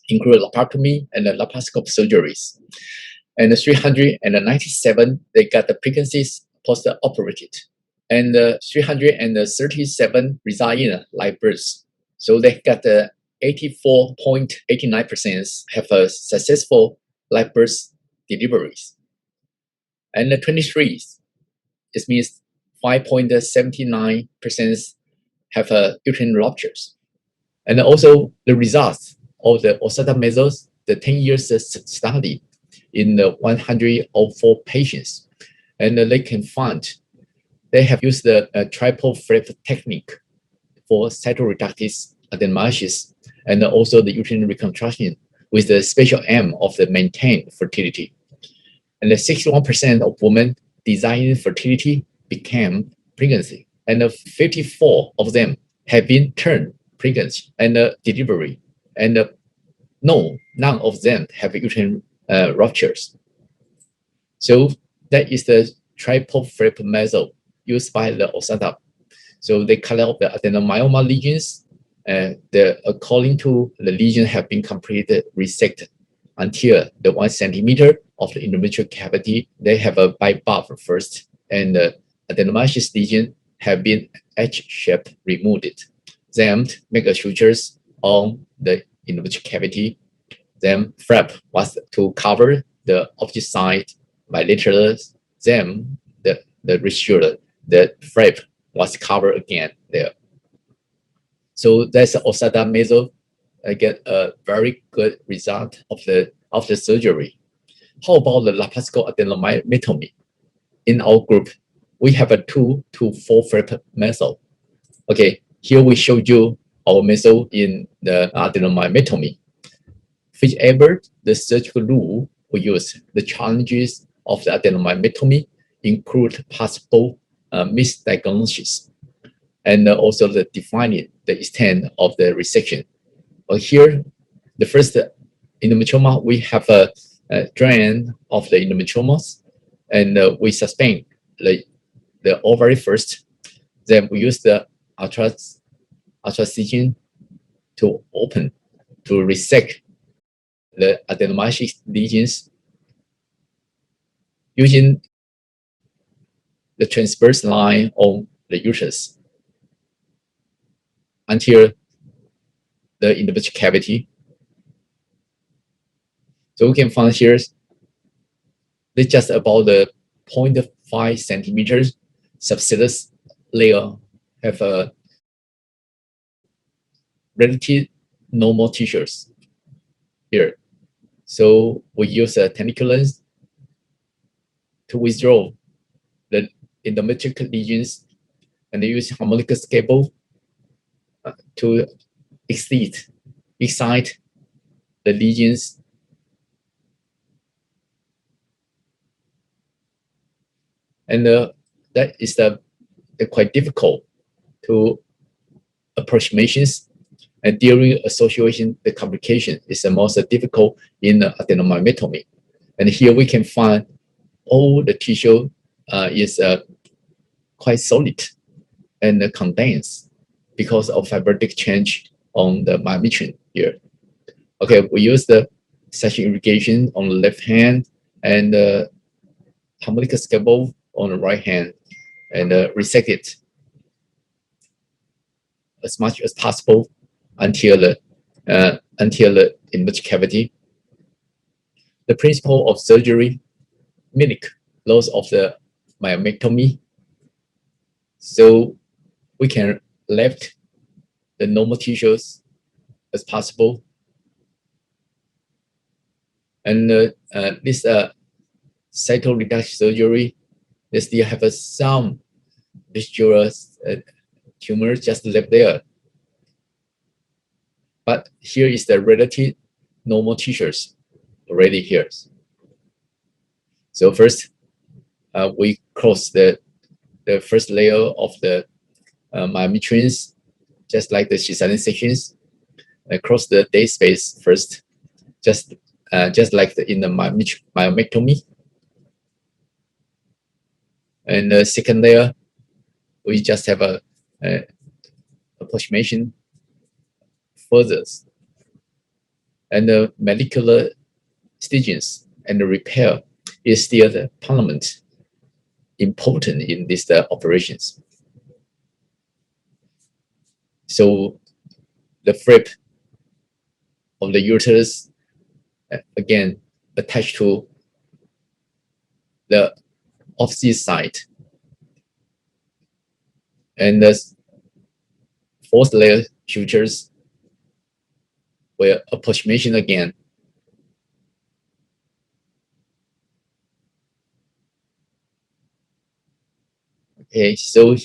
including laparotomy and laparoscope surgeries. And 397, they got the pregnancies post-operated. And 337 reside in live births. So they got 84.89% have a successful live birth deliveries. And 23, it means 5.79% have uterine ruptures. And also the results of the OSADA measures, the 10 years study in the 104 patients. And they can find they have used the triple flap technique for cytoreductive adenomyosis and also the uterine reconstruction with the special aim of the maintained fertility. And the 61% of women desiring fertility became pregnancy, and 54 of them have been turned pregnant and delivery, and none of them have uterine ruptures. So that is the triple flap method used by the OSADA. So they cut out the adenomyoma lesions, and according to the lesion have been completely resected until the 1 centimeter of the endometrial cavity. They have a bypass first, and the adenomyosis lesion have been H-shape removed. Then make a sutures on the endometrial cavity. Then flap was to cover the opposite side bilateral. Then the restore, the flap was covered again there. So that's OSADA method. I get a very good result of the surgery. How about the laparoscopic adenomyotomy? In our group, we have a 2 to 4 flap method. Okay, here we show you our method in the adenomyotomy. Whichever the surgical rule we use, the challenges of the adenomyotomy include possible misdiagnosis and also the defining the extent of the resection. Here, the first endometrioma, we have a drain of the endometriomas, and we suspend the ovary first. Then we use the ultracision to open, to resect the adenomyosis lesions using the transverse line on the uterus until the endometrial cavity. So we can find here, they just about the 0.5 centimeters subcellus layer have a relative normal tissues here. So we use a tentaculum to withdraw the endometrial lesions, and they use harmonic scalpel to excite the lesions. And that is quite difficult to approximations. And during association, the complication is the most difficult in adenomyotomy. And here we can find all the tissue is quite solid and condensed because of fibrotic change on the myometrium here. Okay, we use the section irrigation on the left hand and the harmonic scalpel on the right hand, and resect it as much as possible until the image cavity. The principle of surgery mimic those of the myomectomy, so we can left the normal tissues as possible. And this cytoreduction surgery, they still have some visual tumor just left there. But here is the relative normal tissues already here. So first, we cross the first layer of the myometriums, just like the cesarean sections, across the day space first, just like in the myomectomy. And the second layer, we just have a approximation further. And the molecular stagings and the repair is still the paramount important in these operations. So the flap of the uterus, again, attached to the opposite side. And the fourth layer sutures were approximation again. Okay, so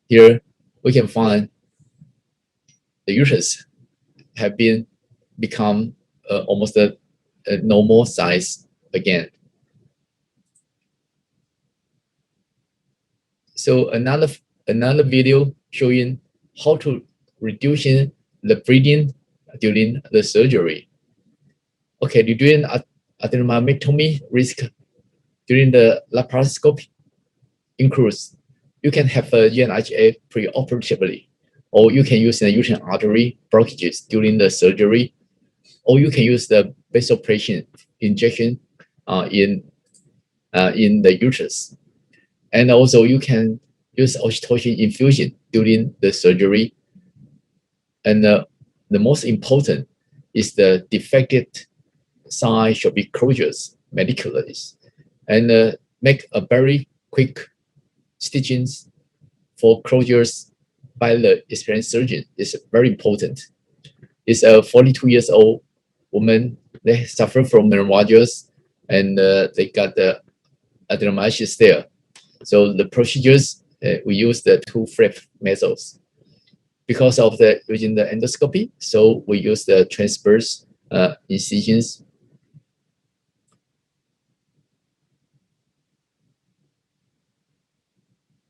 here we can find the uterus have become almost a normal size again. So another video showing how to reduce the bleeding during the surgery. Okay, during adenomyotomy risk during the laparoscopy includes you can have a UNHA preoperatively, or you can use the uterine artery blockages during the surgery, or you can use the vasopressin injection in the uterus. And also you can use oxytocin infusion during the surgery. And the most important is the defected side should be closures medically, and make a very quick stitchings for closures by the experienced surgeon is very important. It's a 42-year-old woman. They suffer from neuralgias, and they got the adenomyosis there. So the procedures, we use the two flap methods. Because of the using the endoscopy, so we use the transverse incisions.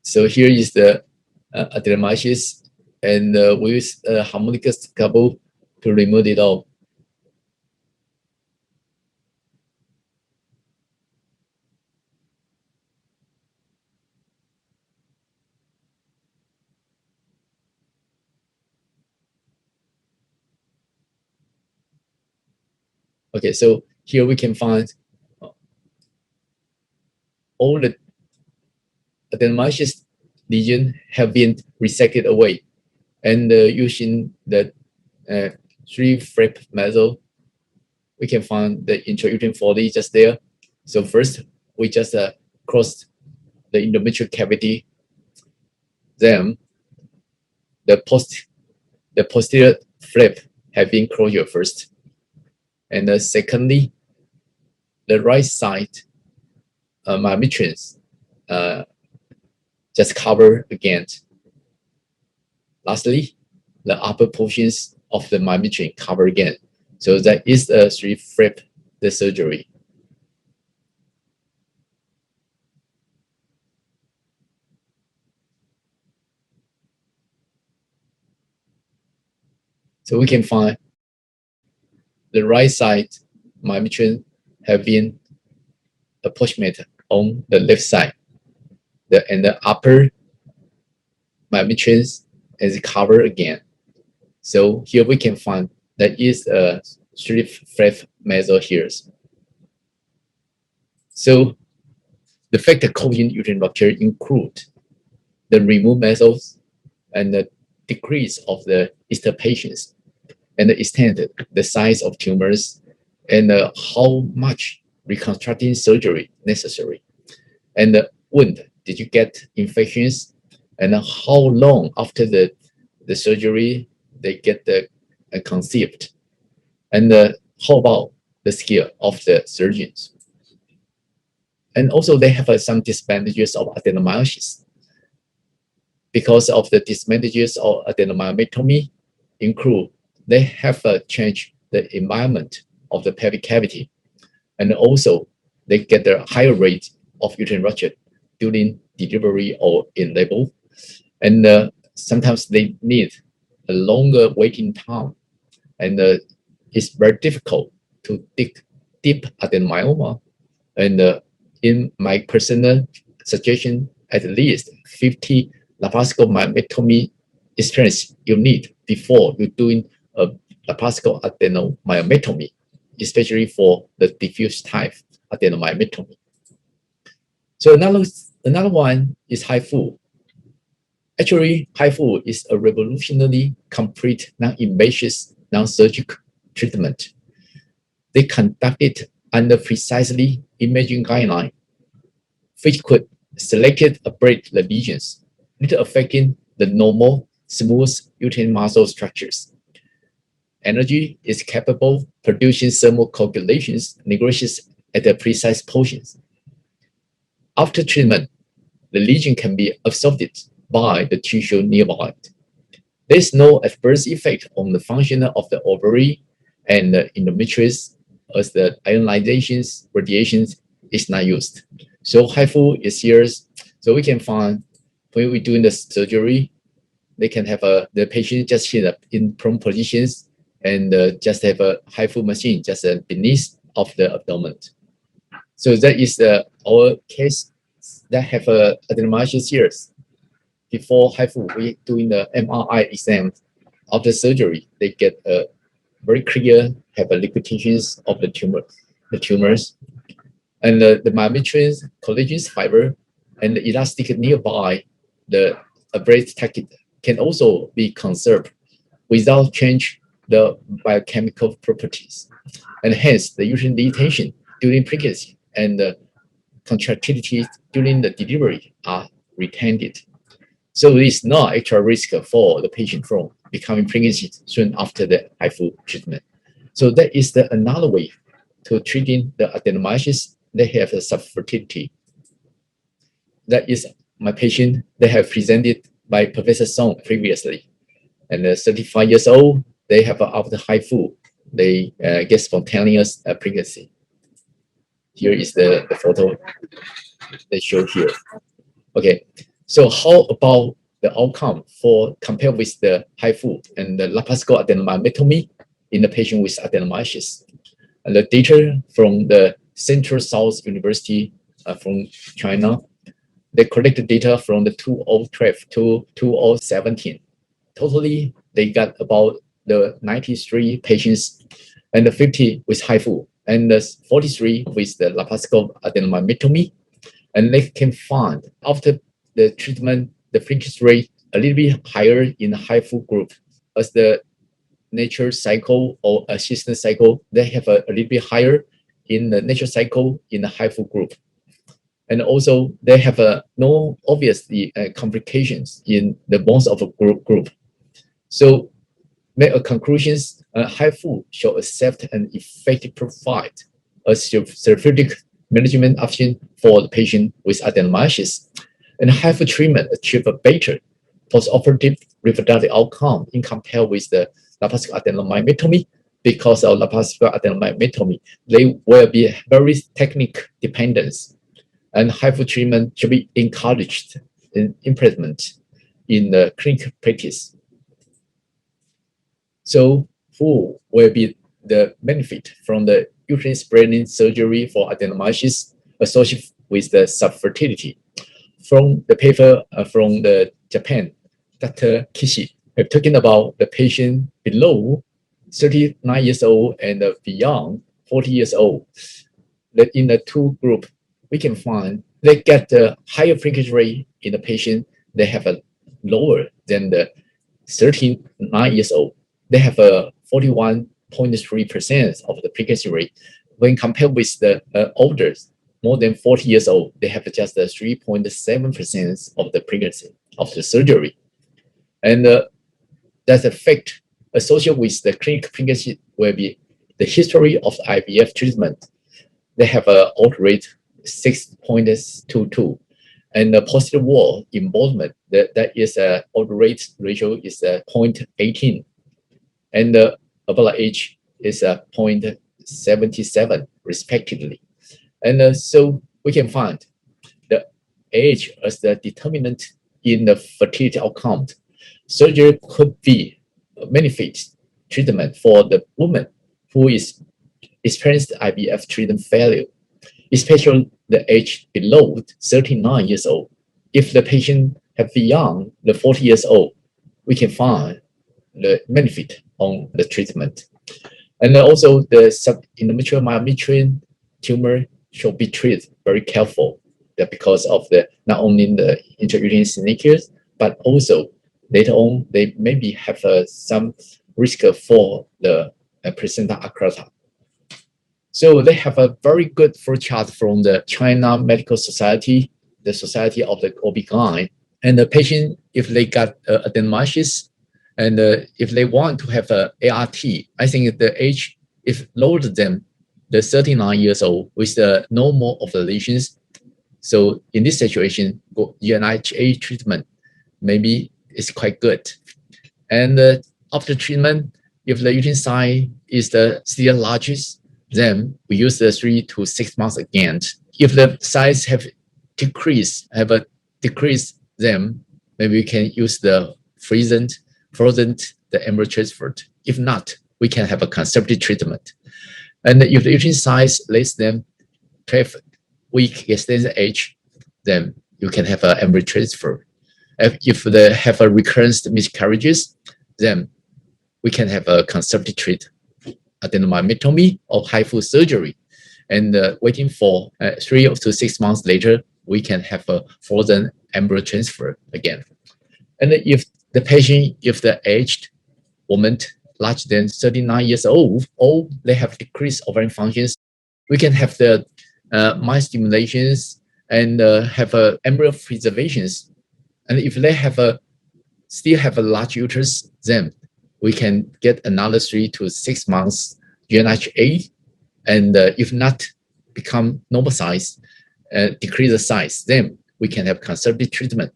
So here is the adenomyosis, and we use a harmonic scalpel to remove it all. Okay, so here we can find all the adenomyosis lesion have been resected away, and using the 3 flap method, we can find the intrauterine follicle just there. So first, we just crossed the endometrial cavity. Then the posterior flap have been closure first. And secondly, the right side myometriums just cover again Lastly, the upper portions of the myometrium cover again. So that is a three-flip the surgery. So we can find the right side myometrium have been approximated on the left side. And the upper myometrium is covered again. So here we can find that is a three-flap meso here. So the factor causing uterine rupture include the removed mesos and the decrease of the extirpations and the extent, the size of tumors, and how much reconstructing surgery necessary. And the wound, did you get infections? And how long after the surgery they get conceived? And how about the skill of the surgeons? And also they have some disadvantages of adenomyosis. Because of the disadvantages of adenomyotomy include they have changed the environment of the pelvic cavity. And also they get a higher rate of uterine rupture during delivery or in labor. And sometimes they need a longer waiting time. And it's very difficult to dig deep adenomyoma. And in my personal suggestion, at least 50 laparoscopic myotomy experience you need before you're doing a laparoscopic adenomyotomy, especially for the diffuse type adenomyotomy. So another one is HIFU. Actually, HIFU is a revolutionary, complete, non-invasive, non-surgical treatment. They conduct it under precisely imaging guideline, which could selectively abrade the lesions, little affecting the normal, smooth uterine muscle structures. Energy is capable producing thermal coagulations, negotiations at the precise portions. After treatment, the lesion can be absorbed by the tissue nearby. There is no adverse effect on the function of the ovary and the endometrius, as the ionizations, radiations is not used. So HIFU is here. So we can find when we're doing the surgery, they can have the patient just sit up in prone positions and just have a HIFU machine just beneath of the abdomen. So that is our case that have adenomyosis here. Before HIFU, we doing the MRI exam of the surgery. They get very clear, have a liquidations of the tumors, and the myometrium, collagen fiber, and the elastic nearby the abrasive target can also be conserved without change the biochemical properties, and hence the uterine dilatation during pregnancy and the contractility during the delivery are retained. So there is no extra risk for the patient from becoming pregnant soon after the HIFU treatment. So that is another way to treating the adenomyosis. They have a subfertility. That is my patient. They have presented by Professor Song previously, and 35 years old. They have after HIFU, they get spontaneous pregnancy. Here is the photo they show here. Okay, so how about the outcome for compared with the HIFU and the laparoscopic adenomyotomy in the patient with adenomyosis? And the data from the Central South University from China, they collected data from the 2012 to 2017. Totally, they got about the 93 patients and the 50 with HIFU and the 43 with the laparoscopic adenomyotomy. And they can find after the treatment, the frequency rate a little bit higher in the HIFU group. As the natural cycle or assistant cycle, they have a little bit higher in the natural cycle in the HIFU group. And also they have no obvious complications in the most of a group. So make a conclusions, HIFU show a safe and effective profile as therapeutic management option for the patient with adenomyosis. And HIFU treatment achieve a better postoperative reproductive outcome in compare with the laparoscopic adenomyotomy. Because of laparoscopic adenomyotomy, they will be very technique dependent, and HIFU treatment should be encouraged in implement in the clinical practice. So, who will be the benefit from the uterine spreading surgery for adenomyosis associated with the subfertility? From the paper from the Japan, Dr. Kishi, we're talking about the patient below 39 years old and beyond 40 years old. That in the two group, we can find they get a higher pregnancy rate in the patient. They have a lower than the 39 years old. They have a 41.3% of the pregnancy rate. When compared with the older, more than 40 years old, they have just 3.7% of the pregnancy of the surgery. And that's a fact associated with the clinical pregnancy will be the history of IVF treatment. They have an old rate 6.22, and the positive wall involvement that is a old rate ratio is 0.18, and the above age is 0.77 respectively. And so we can find the age as the determinant in the fertility outcome. Surgery could be a benefit treatment for the woman who is experienced IVF treatment failure, especially the age below 39 years old. If the patient have beyond the 40 years old, we can find the benefit on the treatment. And also the subendometrial myometrium tumor should be treated very careful, that because of the not only the intrauterine synechias, but also later on they maybe have some risk for the placenta accreta. So they have a very good flow chart from the China Medical Society, the Society of the OB/GYN, and the patient, if they got adenomyosis, and if they want to have a ART, I think the age, if lower than the 39 years old with no more ovulations, so in this situation, UNIHA treatment maybe is quite good. And after treatment, if the uterine size is still largest, then we use the 3 to 6 months again. If the size have decreased, then maybe we can use the frozen the embryo transfer. If not, we can have a conservative treatment. And if the uterine size less than 12 week extended age, then you can have an embryo transfer. If they have a recurrent miscarriages, then we can have a conservative treatment, adenomyotomy or HIFU surgery. And waiting for 3 to 6 months later, we can have a frozen embryo transfer again. And if the patient, if the aged woman larger than 39 years old, or they have decreased ovarian functions, we can have the mind stimulations and have embryo preservations. And if they have still have a large uterus, then we can get another 3 to 6 months UNIHA, and if not become normal size, decrease the size, then we can have conservative treatment.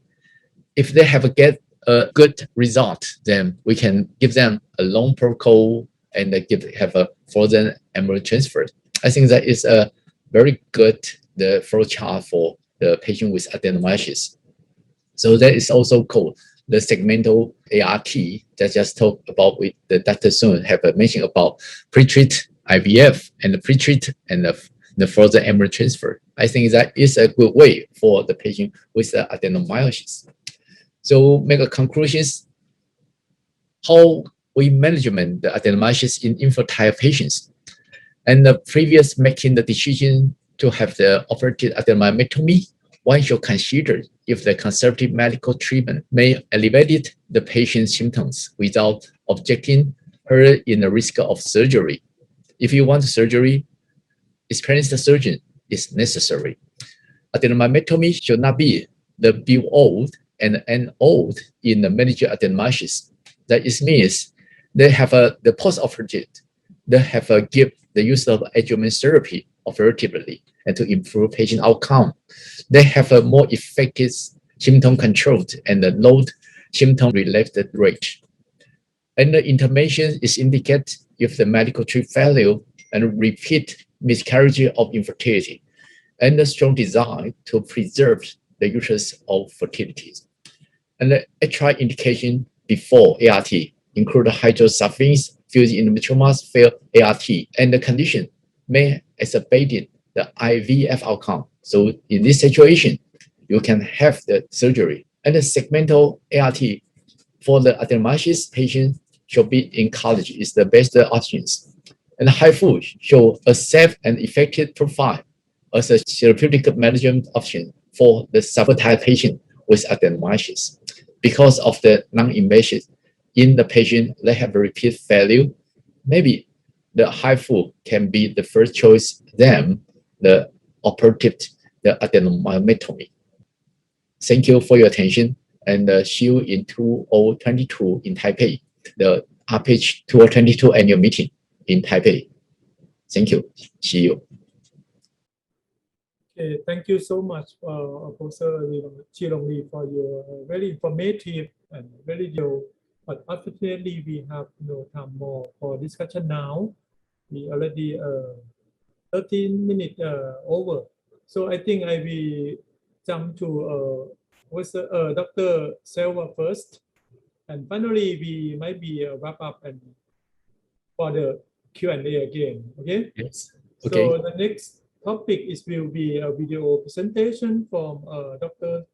If they have get a good result, then we can give them a long protocol and have a frozen embryo transfer. I think that is a very good the flow chart for the patient with adenomyosis. So that is also called the segmental ART that just talked about with the Dr. Sun have mentioned about pre-treat IVF and the pre-treat and the frozen embryo transfer. I think that is a good way for the patient with adenomyosis. So make a conclusions, how we management the adenomyosis in infertile patients. And the previous making the decision to have the operative adenomyotomy, one should consider if the conservative medical treatment may elevate the patient's symptoms without objecting her in the risk of surgery. If you want surgery, experienced surgeon is necessary. Adenomyotomy should not be the be-all and end-all in the managed adenomyosis. That is means they have the post-operative, they have give the use of adjuvant therapy operatively and to improve patient outcome. They have a more effective symptom control and the low symptom-related rate. And the intervention is indicated if the medical treatment failure and repeat miscarriage of infertility, and a strong desire to preserve the uterus of fertility. And the HI indication before ART include hydrocephalus, fused endometriomas, failed ART, and the condition may exacerbate the IVF outcome. So in this situation, you can have the surgery. And the segmental ART for the adenomyosis patient should be in college is the best options. And HIFU show a safe and effective profile as a therapeutic management option for the subtype patient with adenomyosis. Because of the non-invasive in the patient that have a repeat failure, maybe the HIFU can be the first choice, then the operative, the adenomyometony. Thank you for your attention, and see you in 2022 in Taipei, the APAGE 2022 annual meeting in Taipei. Thank you. See you. Okay, thank you so much, Professor Chirong Lee, for your very informative and very detailed. But unfortunately, we have no time more for discussion now. We already 13 minutes over. So I think I will jump to Dr. Selva first. And finally, we might be wrap up and for the Q&A again, okay? Yes. Okay. So the next topic will be a video presentation from Dr.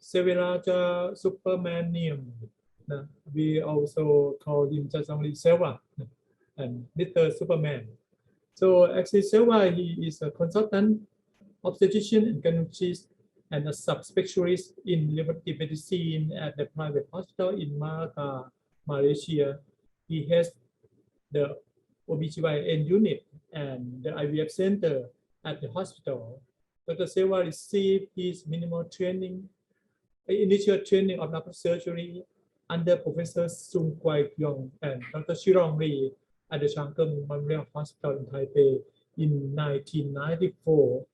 Severaja Subramaniam. We also call him just only Selva and Mr. Superman. So actually Selva, he is a consultant, obstetrician and gynecologist and a subspecialist in reproductive medicine at the private hospital in Malacca, Malaysia. He has the OBGYN unit and the IVF center at the hospital. Dr. Selva received his initial training of laparoscopic surgery under Professor Sung Kwai Kyong and Dr. Chirong Lee at the Changkeng Memorial Hospital in Taipei in 1994.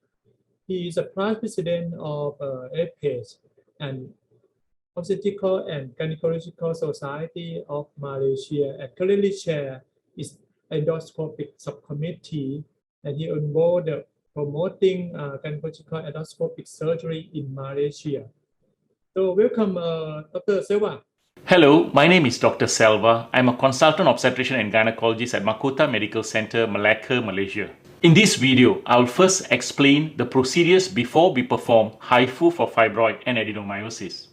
He is a past president of APAGE and Obstetrical and Gynecological Society of Malaysia and currently chair its endoscopic subcommittee, and he involved promoting gynecological endoscopic surgery in Malaysia. So welcome, Dr. Selva. Hello, my name is Dr. Selva. I'm a consultant obstetrician and gynecologist at Mahkota Medical Center, Malacca, Malaysia. In this video, I will first explain the procedures before we perform HIFU for fibroid and adenomyosis.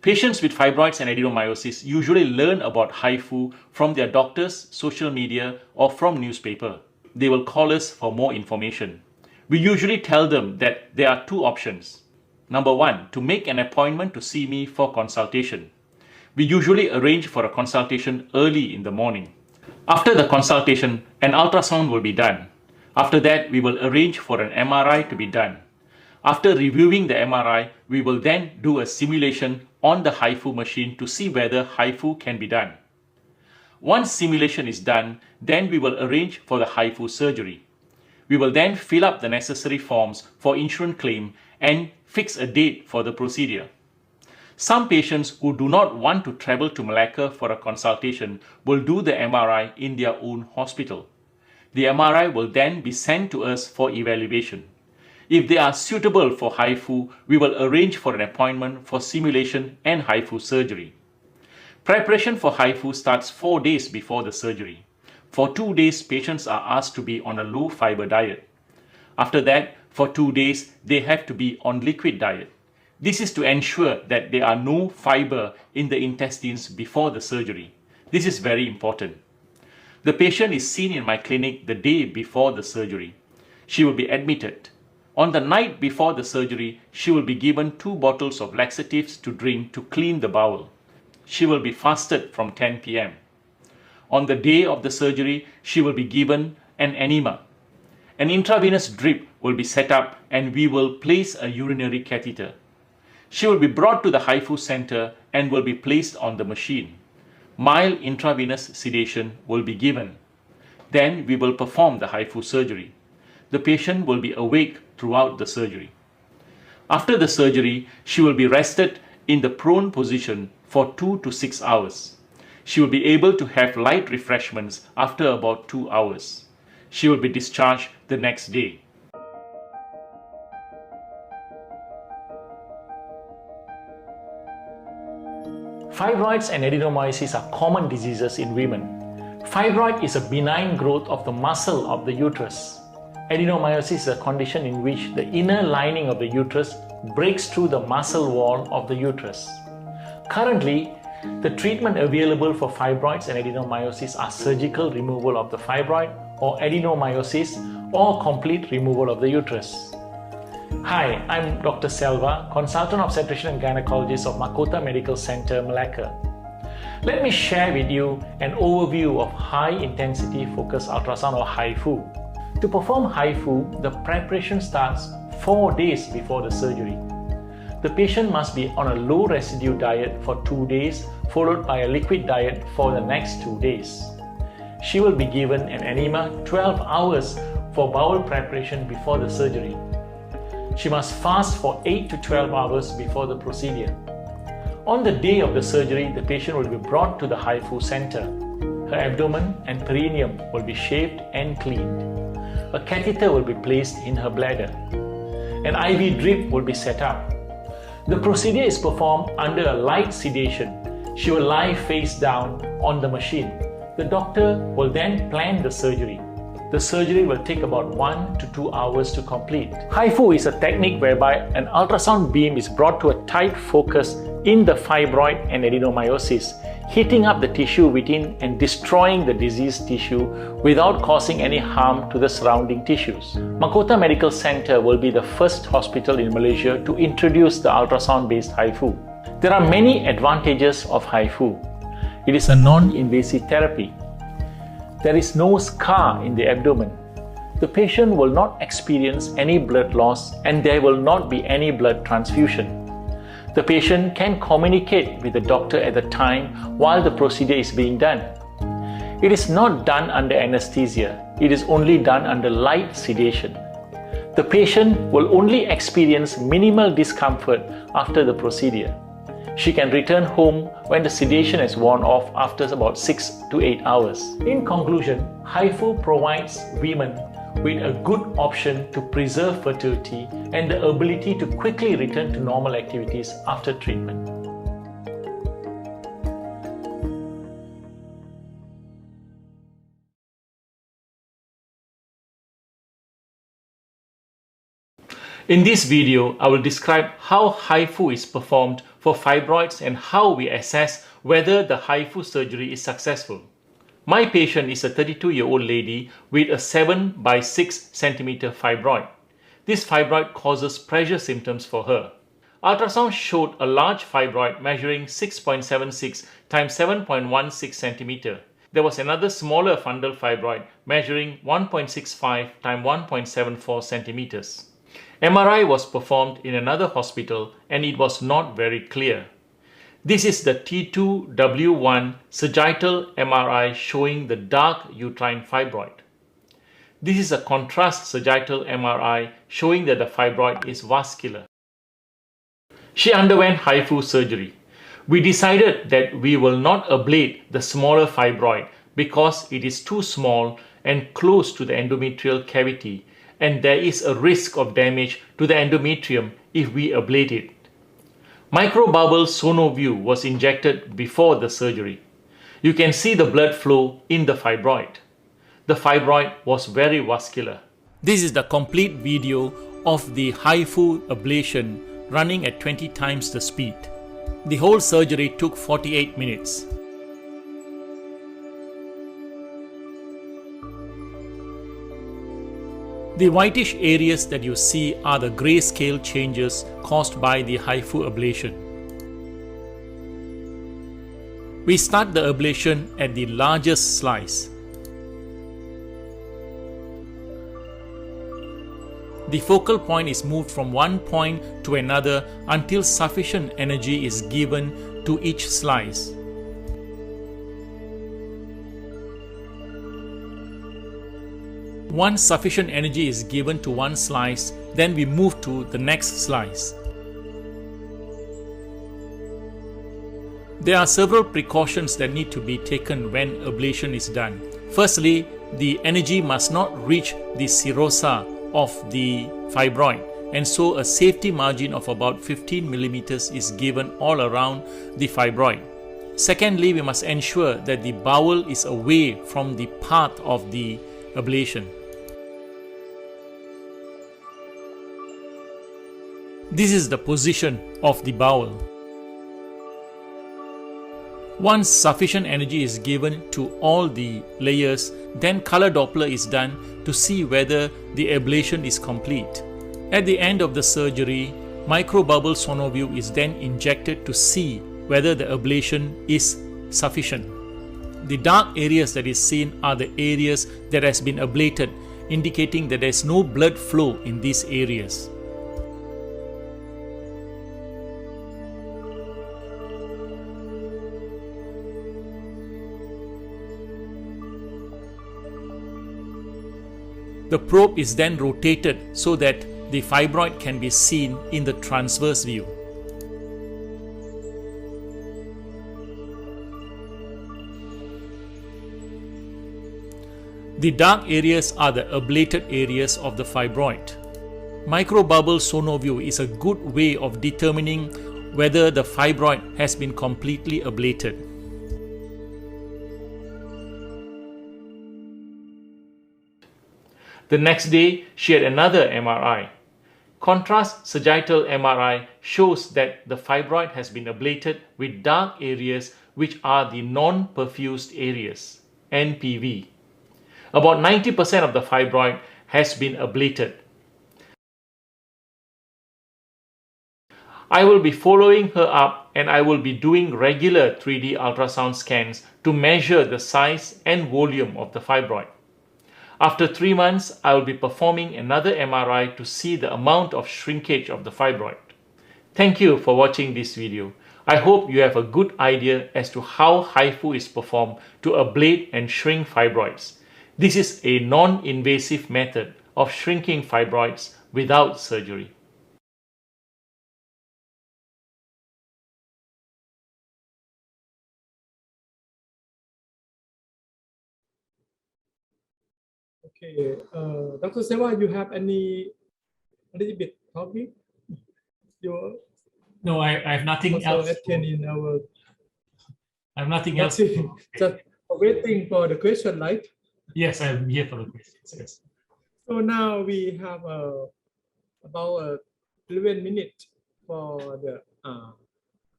Patients with fibroids and adenomyosis usually learn about HIFU from their doctors, social media, or from newspaper. They will call us for more information. We usually tell them that there are two options. Number one, to make an appointment to see me for consultation. We usually arrange for a consultation early in the morning. After the consultation, an ultrasound will be done. After that, we will arrange for an MRI to be done. After reviewing the MRI, we will then do a simulation on the HIFU machine to see whether HIFU can be done. Once simulation is done, then we will arrange for the HIFU surgery. We will then fill up the necessary forms for insurance claim and fix a date for the procedure. Some patients who do not want to travel to Malacca for a consultation will do the MRI in their own hospital. The MRI will then be sent to us for evaluation. If they are suitable for HIFU, we will arrange for an appointment for simulation and HIFU surgery. Preparation for HIFU starts 4 days before the surgery. For 2 days, patients are asked to be on a low fiber diet. After that, for 2 days, they have to be on liquid diet. This is to ensure that there are no fiber in the intestines before the surgery. This is very important. The patient is seen in my clinic the day before the surgery. She will be admitted. On the night before the surgery, she will be given 2 bottles of laxatives to drink to clean the bowel. She will be fasted from 10 p.m. On the day of the surgery, she will be given an enema. An intravenous drip will be set up and we will place a urinary catheter. She will be brought to the HIFU center and will be placed on the machine. Mild intravenous sedation will be given. Then we will perform the HIFU surgery. The patient will be awake throughout the surgery. After the surgery, she will be rested in the prone position for 2 to 6 hours. She will be able to have light refreshments after about 2 hours. She will be discharged the next day. Fibroids and adenomyosis are common diseases in women. Fibroid is a benign growth of the muscle of the uterus. Adenomyosis is a condition in which the inner lining of the uterus breaks through the muscle wall of the uterus. Currently, the treatment available for fibroids and adenomyosis are surgical removal of the fibroid or adenomyosis or complete removal of the uterus. Hi, I'm Dr. Selva, Consultant Obstetrician and Gynecologist of Makota Medical Center, Malacca. Let me share with you an overview of high-intensity focused ultrasound or HIFU. To perform HIFU, the preparation starts 4 days before the surgery. The patient must be on a low residue diet for 2 days, followed by a liquid diet for the next 2 days. She will be given an enema 12 hours for bowel preparation before the surgery. She must fast for 8 to 12 hours before the procedure. On the day of the surgery, the patient will be brought to the HIFU center. Her abdomen and perineum will be shaved and cleaned. A catheter will be placed in her bladder. An IV drip will be set up. The procedure is performed under a light sedation. She will lie face down on the machine. The doctor will then plan the surgery. The surgery will take about 1 to 2 hours to complete. HIFU is a technique whereby an ultrasound beam is brought to a tight focus in the fibroid and adenomyosis, heating up the tissue within and destroying the diseased tissue without causing any harm to the surrounding tissues. Makota Medical Center will be the first hospital in Malaysia to introduce the ultrasound-based HIFU. There are many advantages of HIFU. It is a non-invasive therapy. There is no scar in the abdomen. The patient will not experience any blood loss and there will not be any blood transfusion. The patient can communicate with the doctor at the time while the procedure is being done. It is not done under anesthesia. It is only done under light sedation. The patient will only experience minimal discomfort after the procedure. She can return home when the sedation is worn off after about 6 to 8 hours. In conclusion, HIFU provides women with a good option to preserve fertility and the ability to quickly return to normal activities after treatment. In this video, I will describe how HIFU is performed for fibroids and how we assess whether the HIFU surgery is successful. My patient is a 32-year-old lady with a 7 by 6 centimeter fibroid. This fibroid causes pressure symptoms for her. Ultrasound showed a large fibroid measuring 6.76 times 7.16 centimeter. There was another smaller fundal fibroid measuring 1.65 times 1.74 centimeters. MRI was performed in another hospital and it was not very clear. This is the T2W1 sagittal MRI showing the dark uterine fibroid. This is a contrast sagittal MRI showing that the fibroid is vascular. She underwent HIFU surgery. We decided that we will not ablate the smaller fibroid because it is too small and close to the endometrial cavity, and there is a risk of damage to the endometrium if we ablate it. Microbubble sonoview was injected before the surgery. You can see the blood flow in the fibroid. The fibroid was very vascular. This is the complete video of the HIFU ablation running at 20 times the speed. The whole surgery took 48 minutes. The whitish areas that you see are the grayscale changes caused by the HIFU ablation. We start the ablation at the largest slice. The focal point is moved from one point to another until sufficient energy is given to each slice. Once sufficient energy is given to one slice, then we move to the next slice. There are several precautions that need to be taken when ablation is done. Firstly, the energy must not reach the serosa of the fibroid, and so a safety margin of about 15 millimeters is given all around the fibroid. Secondly, we must ensure that the bowel is away from the path of the ablation. This is the position of the bowel. Once sufficient energy is given to all the layers, then color Doppler is done to see whether the ablation is complete. At the end of the surgery, microbubble sonoview is then injected to see whether the ablation is sufficient. The dark areas that is seen are the areas that has been ablated, indicating that there is no blood flow in these areas. The probe is then rotated so that the fibroid can be seen in the transverse view. The dark areas are the ablated areas of the fibroid. Microbubble sonoview is a good way of determining whether the fibroid has been completely ablated. The next day, she had another MRI. Contrast sagittal MRI shows that the fibroid has been ablated with dark areas, which are the non-perfused areas, NPV. About 90% of the fibroid has been ablated. I will be following her up, and I will be doing regular 3D ultrasound scans to measure the size and volume of the fibroid. After 3 months, I will be performing another MRI to see the amount of shrinkage of the fibroid. Thank you for watching this video. I hope you have a good idea as to how HIFU is performed to ablate and shrink fibroids. This is a non-invasive method of shrinking fibroids without surgery. Okay, Dr. Seva, you have any a little bit topic? You No, I have nothing also else. attend in our. I have nothing else. Just waiting for the question, right? Yes, I am here for the questions. Yes. So now we have about 11 minutes for the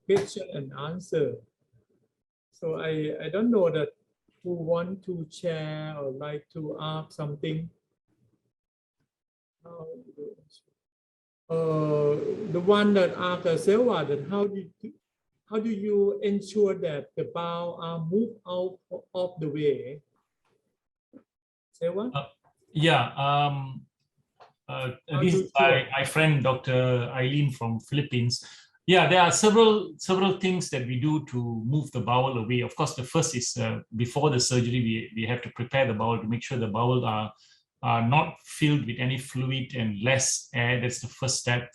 question and answer. So I don't know that who want to share or like to ask something. The one that asked Selva, that how do you ensure that the bowel are moved out of the way? Selva? This is my friend Dr. Eileen from Philippines. Yeah, there are several things that we do to move the bowel away. Of course, the first is before the surgery, we have to prepare the bowel to make sure the bowel are not filled with any fluid and less air. That's the first step.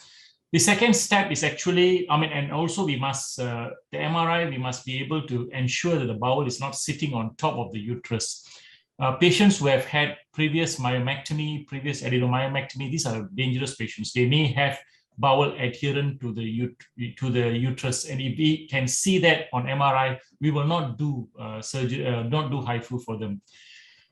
The second step is actually, and also we must, the MRI, we must be able to ensure that the bowel is not sitting on top of the uterus. Patients who have had previous myomectomy, previous adenomyometemy, these are dangerous patients. They may have bowel adherent to the uterus, and if we can see that on MRI, we will not do surgery, not do HIFU for them.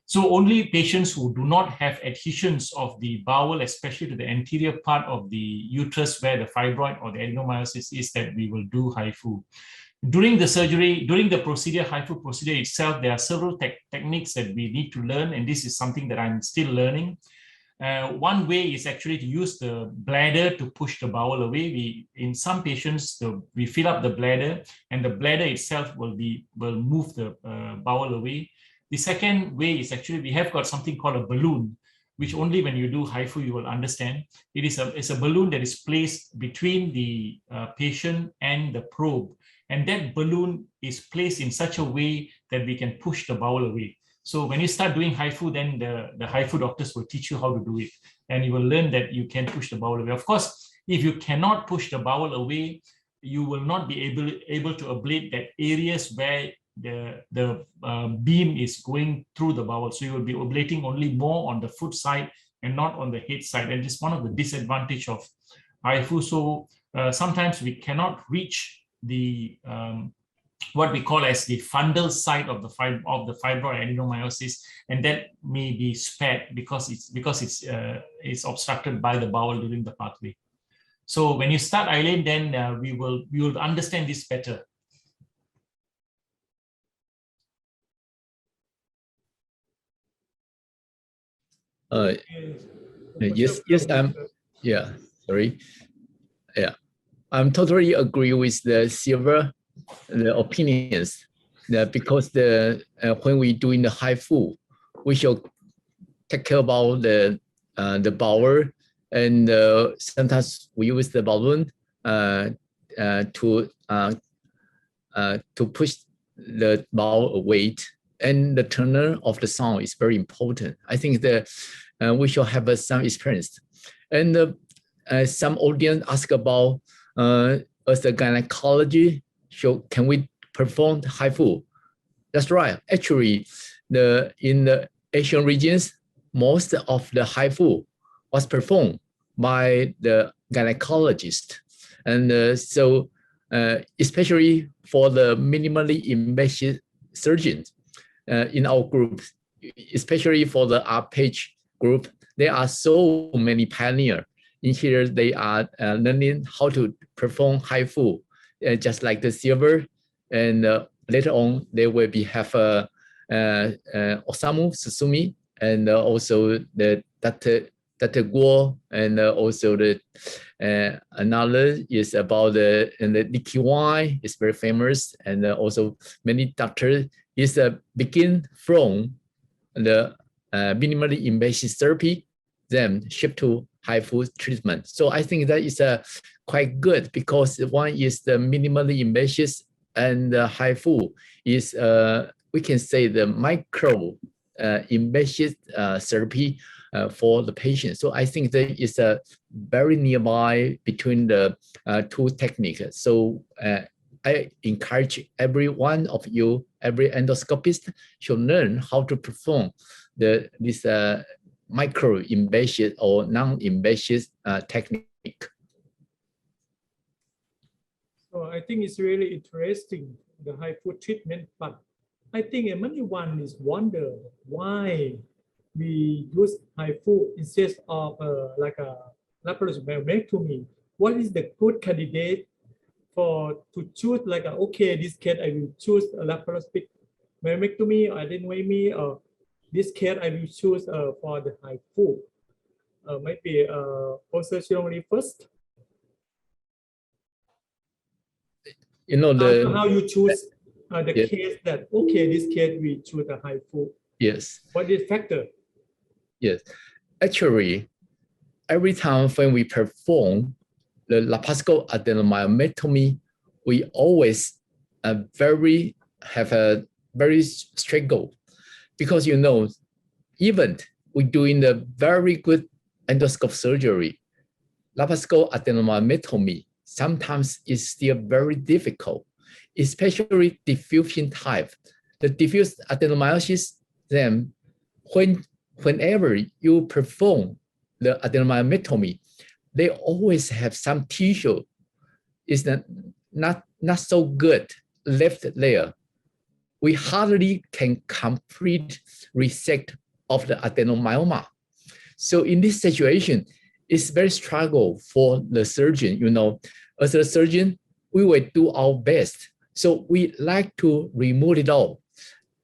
So only patients who do not have adhesions of the bowel, especially to the anterior part of the uterus where the fibroid or the adenomyosis is, that we will do HIFU. During the surgery, during the procedure, HIFU procedure itself, there are several techniques that we need to learn, and this is something that I'm still learning. One way is actually to use the bladder to push the bowel away. In some patients, we fill up the bladder, and the bladder itself will move the bowel away. The second way is actually, we have got something called a balloon, which only when you do HIFU you will understand. It's a balloon that is placed between the patient and the probe, and that balloon is placed in such a way that we can push the bowel away. So when you start doing HIFU, then the HIFU doctors will teach you how to do it, and you will learn that you can push the bowel away. Of course, if you cannot push the bowel away, you will not be able to ablate that areas where the beam is going through the bowel. So you will be ablating only more on the foot side and not on the head side. And this is one of the disadvantage of HIFU. So sometimes we cannot reach the what we call as the fundal side of the fibroid adenomyosis, and that may be spared because it's obstructed by the bowel during the pathway. So when you start ILANE, then we will understand this better. Yes, yeah, sorry. Yeah, I'm totally agree with the Silver opinions that because when we doing the HIFU, we should take care about the bowel, and sometimes we use the balloon to push the bowel weight, and the turner of the sound is very important. I think that we should have some experience. And some audience ask about as a gynecology, can we perform HIFU? That's right. Actually, in the Asian regions, most of the HIFU was performed by the gynecologist, and so especially for the minimally invasive surgeons in our group, especially for the APAGE group, there are so many pioneers in here. They are learning how to perform HIFU, just like the Silver, and later on they will have Osamu Susumi, and also the Dr. Guo, and also the another is about the Nikiwai is very famous, and also many doctors is begin from the minimally invasive therapy, then shift to HIFU treatment. So I think that is quite good, because one is the minimally invasive, and the HIFU is we can say the micro invasive therapy for the patient. So I think that is very nearby between the two techniques. So I encourage every one of you, every endoscopist should learn how to perform this micro invasive or non-invasive technique. So I think it's really interesting, the HIFU treatment, but I think many one is wonder why we use HIFU instead of like a laparoscopectomy. What is the good candidate to choose, like okay, this case I will choose a laparoscopic myomectomy or adenomyotomy, or this case I will choose for the HIFU. Maybe also Shiromari first. You know, how you choose the yes. case that, okay, this case we choose a HIFU. Yes. What is factor? Yes. Actually, every time when we perform the laparoscopic adenomyotomy, we always have a very strict goal, because you know, even we're doing the very good endoscope surgery, laparoscopic adenomyotomy sometimes is still very difficult, especially diffusion type. The diffuse adenomyosis, then whenever you perform the adenomyotomy, they always have some tissue is not so good left there. We hardly can complete resect of the adenomyoma. So in this situation, it's very struggle for the surgeon. You know, as a surgeon, we will do our best. So we like to remove it all,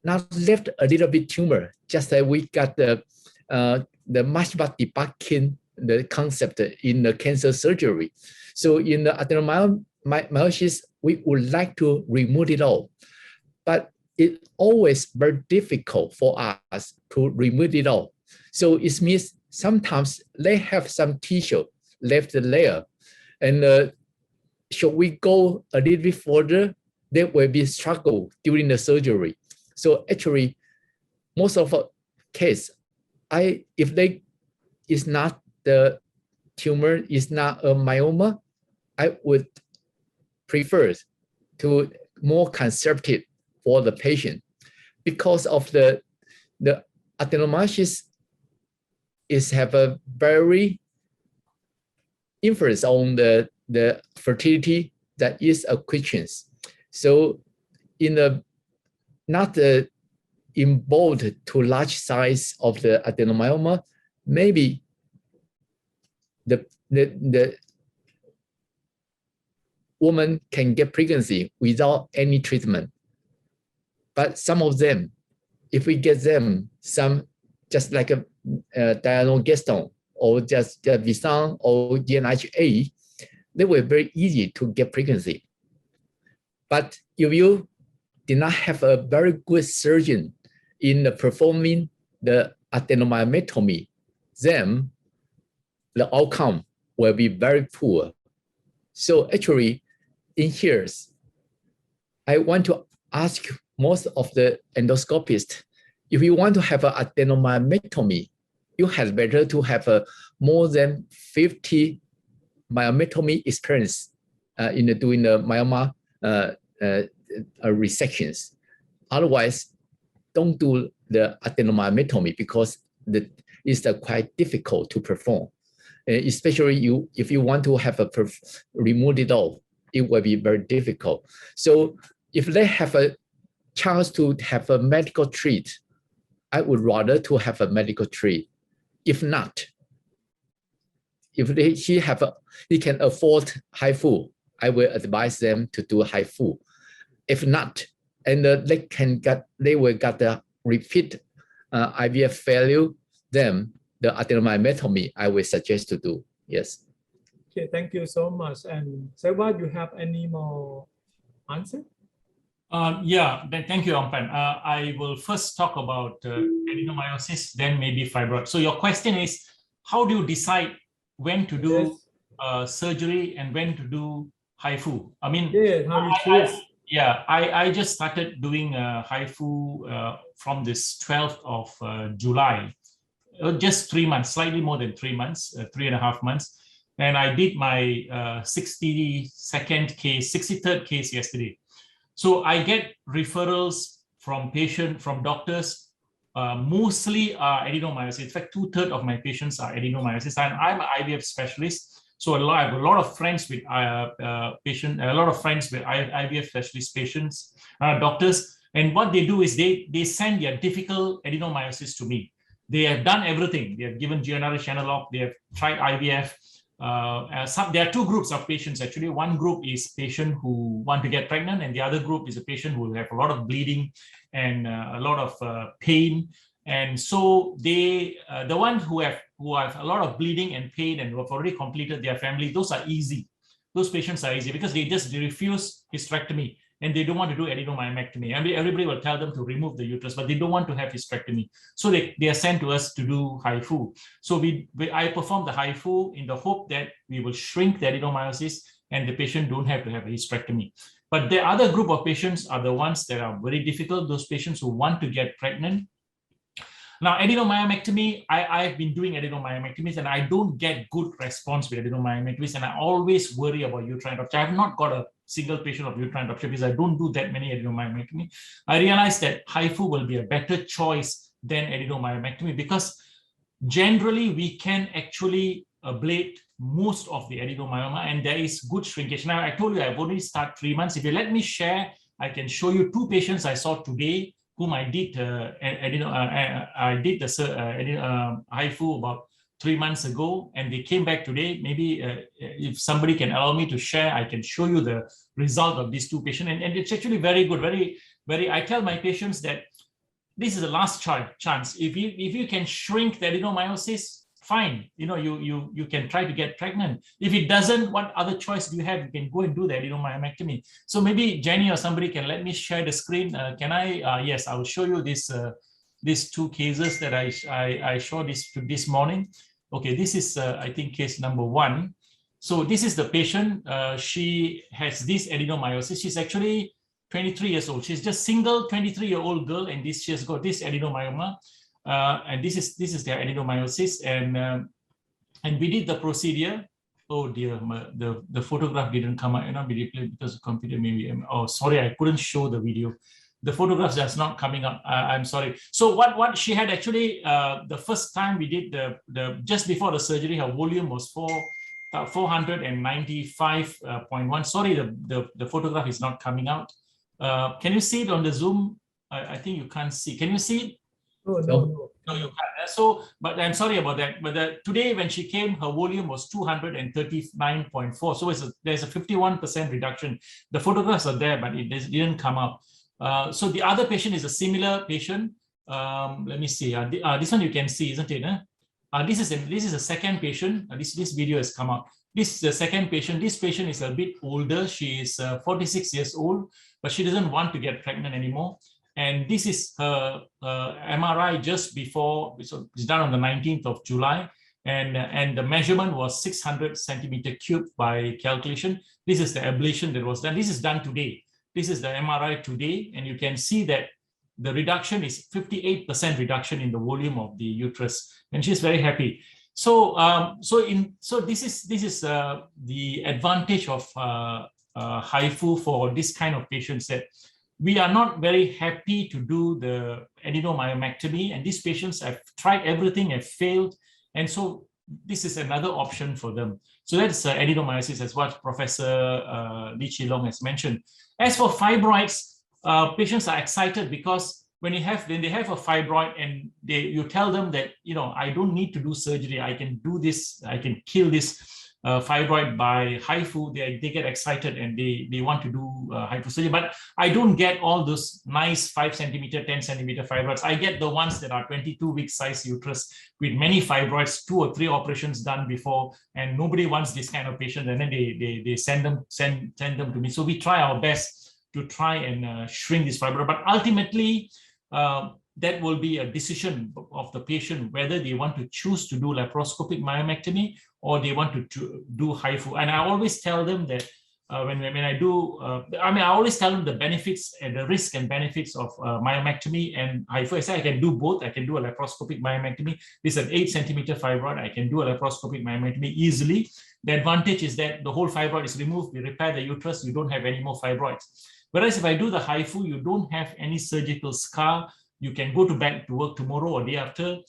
not left a little bit tumor, just that we got the matchback debunking the concept in the cancer surgery. So in the adenomyosis, we would like to remove it all, but it's always very difficult for us to remove it all. So it means sometimes they have some tissue left there, and should we go a little bit further, there will be struggle during the surgery. So actually, most of the case, if they is not the tumor is not a myoma, I would prefer to more conservative for the patient because of the adenomyosis is have a very influence on the fertility that is a question. So in the not involved to large size of the adenomyoma, maybe the woman can get pregnancy without any treatment. But some of them, if we get them some just like a Denomyometomy or just Visan or GnHA, they were very easy to get pregnancy. But if you did not have a very good surgeon in performing the adenomyotomy, then the outcome will be very poor. So actually, in here, I want to ask most of the endoscopists, if you want to have an adenomyotomy, you have better to have a more than 50 myotomy experience in doing the myoma resections. Otherwise, don't do the adenomyotomy because it's quite difficult to perform. Especially if you want to have remove it all, it will be very difficult. So if they have a chance to have a medical treat, I would rather to have a medical treat. If not, if he can afford HIFU, I will advise them to do HIFU. If not, and they will get the repeat IVF failure, then the adenomyotomy I will suggest to do. Yes. Okay, thank you so much. And Selva, you have any more answer? Yeah, thank you, Ampan. I will first talk about adenomyosis, then maybe fibroid. So your question is, how do you decide when to do surgery and when to do HIFU? I mean, how you choose? I just started doing HIFU from this 12th of July. Just 3 months, slightly more than 3 months, 3.5 months. And I did my 63rd case yesterday. So I get referrals from doctors, mostly adenomyosis. In fact, 2/3 of my patients are adenomyosis, and I'm an IVF specialist. So I have a lot of friends with IVF specialist patients, doctors. And what they do is they send their difficult adenomyosis to me. They have done everything. They have given GnRH analog. They have tried IVF. There are two groups of patients actually. One group is patient who want to get pregnant, and the other group is a patient who have a lot of bleeding and a lot of pain. And so the ones who have a lot of bleeding and pain and who have already completed their family, those are easy. Those patients are easy because they refuse hysterectomy and they don't want to do adenomyotomy. I mean, everybody will tell them to remove the uterus, but they don't want to have hysterectomy. So they are sent to us to do HIFU. So I perform the HIFU in the hope that we will shrink the adenomyosis and the patient don't have to have a hysterectomy. But the other group of patients are the ones that are very difficult, those patients who want to get pregnant. Now, adenomyotomy, I've been doing adenomyotomies and I don't get good response with adenomyotomies, and I always worry about uterine rupture. I have not got a single patient of uterine rupture because I don't do that many adenomyotomy. I realized that HIFU will be a better choice than adenomyotomy because generally we can actually ablate most of the adenomyoma and there is good shrinkage. Now, I told you I've only started 3 months. If you let me share, I can show you 2 patients I saw today whom I did the HIFU about 3 months ago, and they came back today. Maybe if somebody can allow me to share, I can show you the result of these 2 patients, and it's actually very good. I tell my patients that this is the last chance. If you can shrink the adenomyosis, fine. You can try to get pregnant. If it doesn't, what other choice do you have? You can go and do the adenomyotomy. So maybe Jenny or somebody can let me share the screen. Can I? Yes, I will show you these 2 cases that I showed this morning. Okay, this is I think case number 1. So this is the patient. She has this adenomyosis. She's actually 23 years old. She's just single 23-year-old girl, and she has got this adenomyoma. And this is their adenomyosis, and we did the procedure. oh dear, the photograph didn't come out. It not be replayed because the computer maybe. Oh, sorry, I couldn't show the video. The photographs that's not coming up. I'm sorry. So what she had actually, the first time we did the just before the surgery, her volume was 495.1. Sorry, the photograph is not coming out. Can you see it on the Zoom? I think you can't see. Can you see it? Oh, no. No, you can't. So, but I'm sorry about that. But today when she came, her volume was 239.4. So there's a 51% reduction. The photographs are there, but it didn't come out. So the other patient is a similar patient. Let me see. This one you can see, isn't it? This is a second patient. This video has come out. This is the second patient. This patient is a bit older. She is 46 years old, but she doesn't want to get pregnant anymore. And this is her MRI just before, so it's done on the 19th of July. And the measurement was 600 centimeter cube by calculation. This is the ablation that was done. This is done today. This is the MRI today. And you can see that the reduction is 58% reduction in the volume of the uterus. And she's very happy. So, this is the advantage of HIFU for this kind of patients, that we are not very happy to do the adenomyometry, and these patients have tried everything, have failed, and so this is another option for them. So that's adenomyosis, as what Professor Lee Chi-Long has mentioned. As for fibroids, patients are excited because when they have a fibroid and you tell them that, you know, I don't need to do surgery, I can do this, I can kill this fibroid by HIFU, they get excited and they want to do HIFU surgery. But I don't get all those nice 5 centimeter, 10 centimeter fibroids. I get the ones that are 22-week size uterus with many fibroids, 2 or 3 operations done before, and nobody wants this kind of patient, and then they send them to me. So we try our best to try and shrink this fibroid, but ultimately that will be a decision of the patient whether they want to choose to do laparoscopic myomectomy or they want to do HIFU. And I always tell them that when I do, I always tell them the benefits and the risk and benefits of myomectomy and HIFU. I say I can do both. I can do a laparoscopic myomectomy. This is an 8 centimeter fibroid. I can do a laparoscopic myomectomy easily. The advantage is that the whole fibroid is removed. We repair the uterus. You don't have any more fibroids. Whereas if I do the HIFU, you don't have any surgical scar. You can go back to work tomorrow or day after.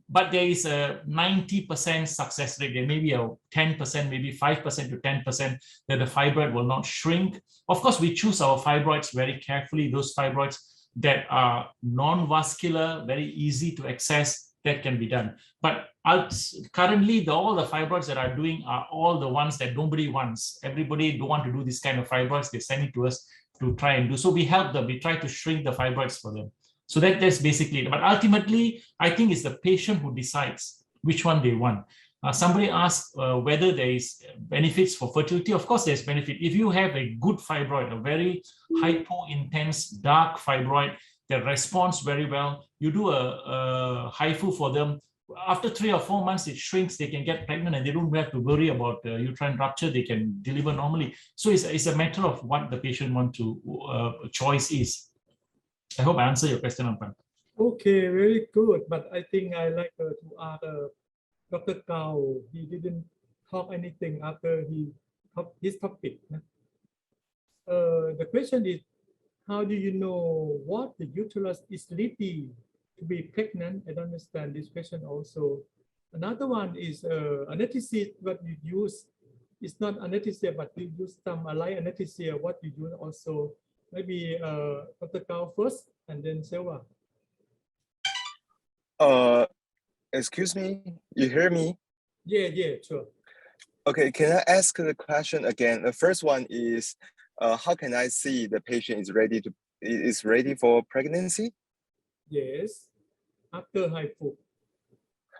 But there is a 90% success rate. There may be a 10%, maybe 5% to 10% that the fibroid will not shrink. Of course, we choose our fibroids very carefully. Those fibroids that are non-vascular, very easy to access, that can be done. But currently, all the fibroids that are doing are all the ones that nobody wants. Everybody don't want to do this kind of fibroids. They send it to us to try and do. So we help them. We try to shrink the fibroids for them. So that's basically it. But ultimately, I think it's the patient who decides which one they want. Somebody asked whether there is benefits for fertility. Of course, there's benefit. If you have a good fibroid, a very hypo-intense, dark fibroid that responds very well, you do a HIFU for them. After 3 or 4 months, it shrinks, they can get pregnant and they don't have to worry about uterine rupture, they can deliver normally. So it's a matter of what the patient wants to, choice is. I hope I answer your question, Ampan. Okay, very good. But I think I like to ask Dr. Gao. He didn't talk anything after his topic. The question is, how do you know what the uterus is ready to be pregnant? I don't understand this question also. Another one is anesthesia, what you use. It's not anesthesia, but you use some light anesthesia, what you use also. Maybe Dr. Gao first and then Selva. Excuse me, you hear me? Yeah, sure. Okay, can I ask the question again? The first one is, how can I see the patient is ready for pregnancy? Yes, after HIFU.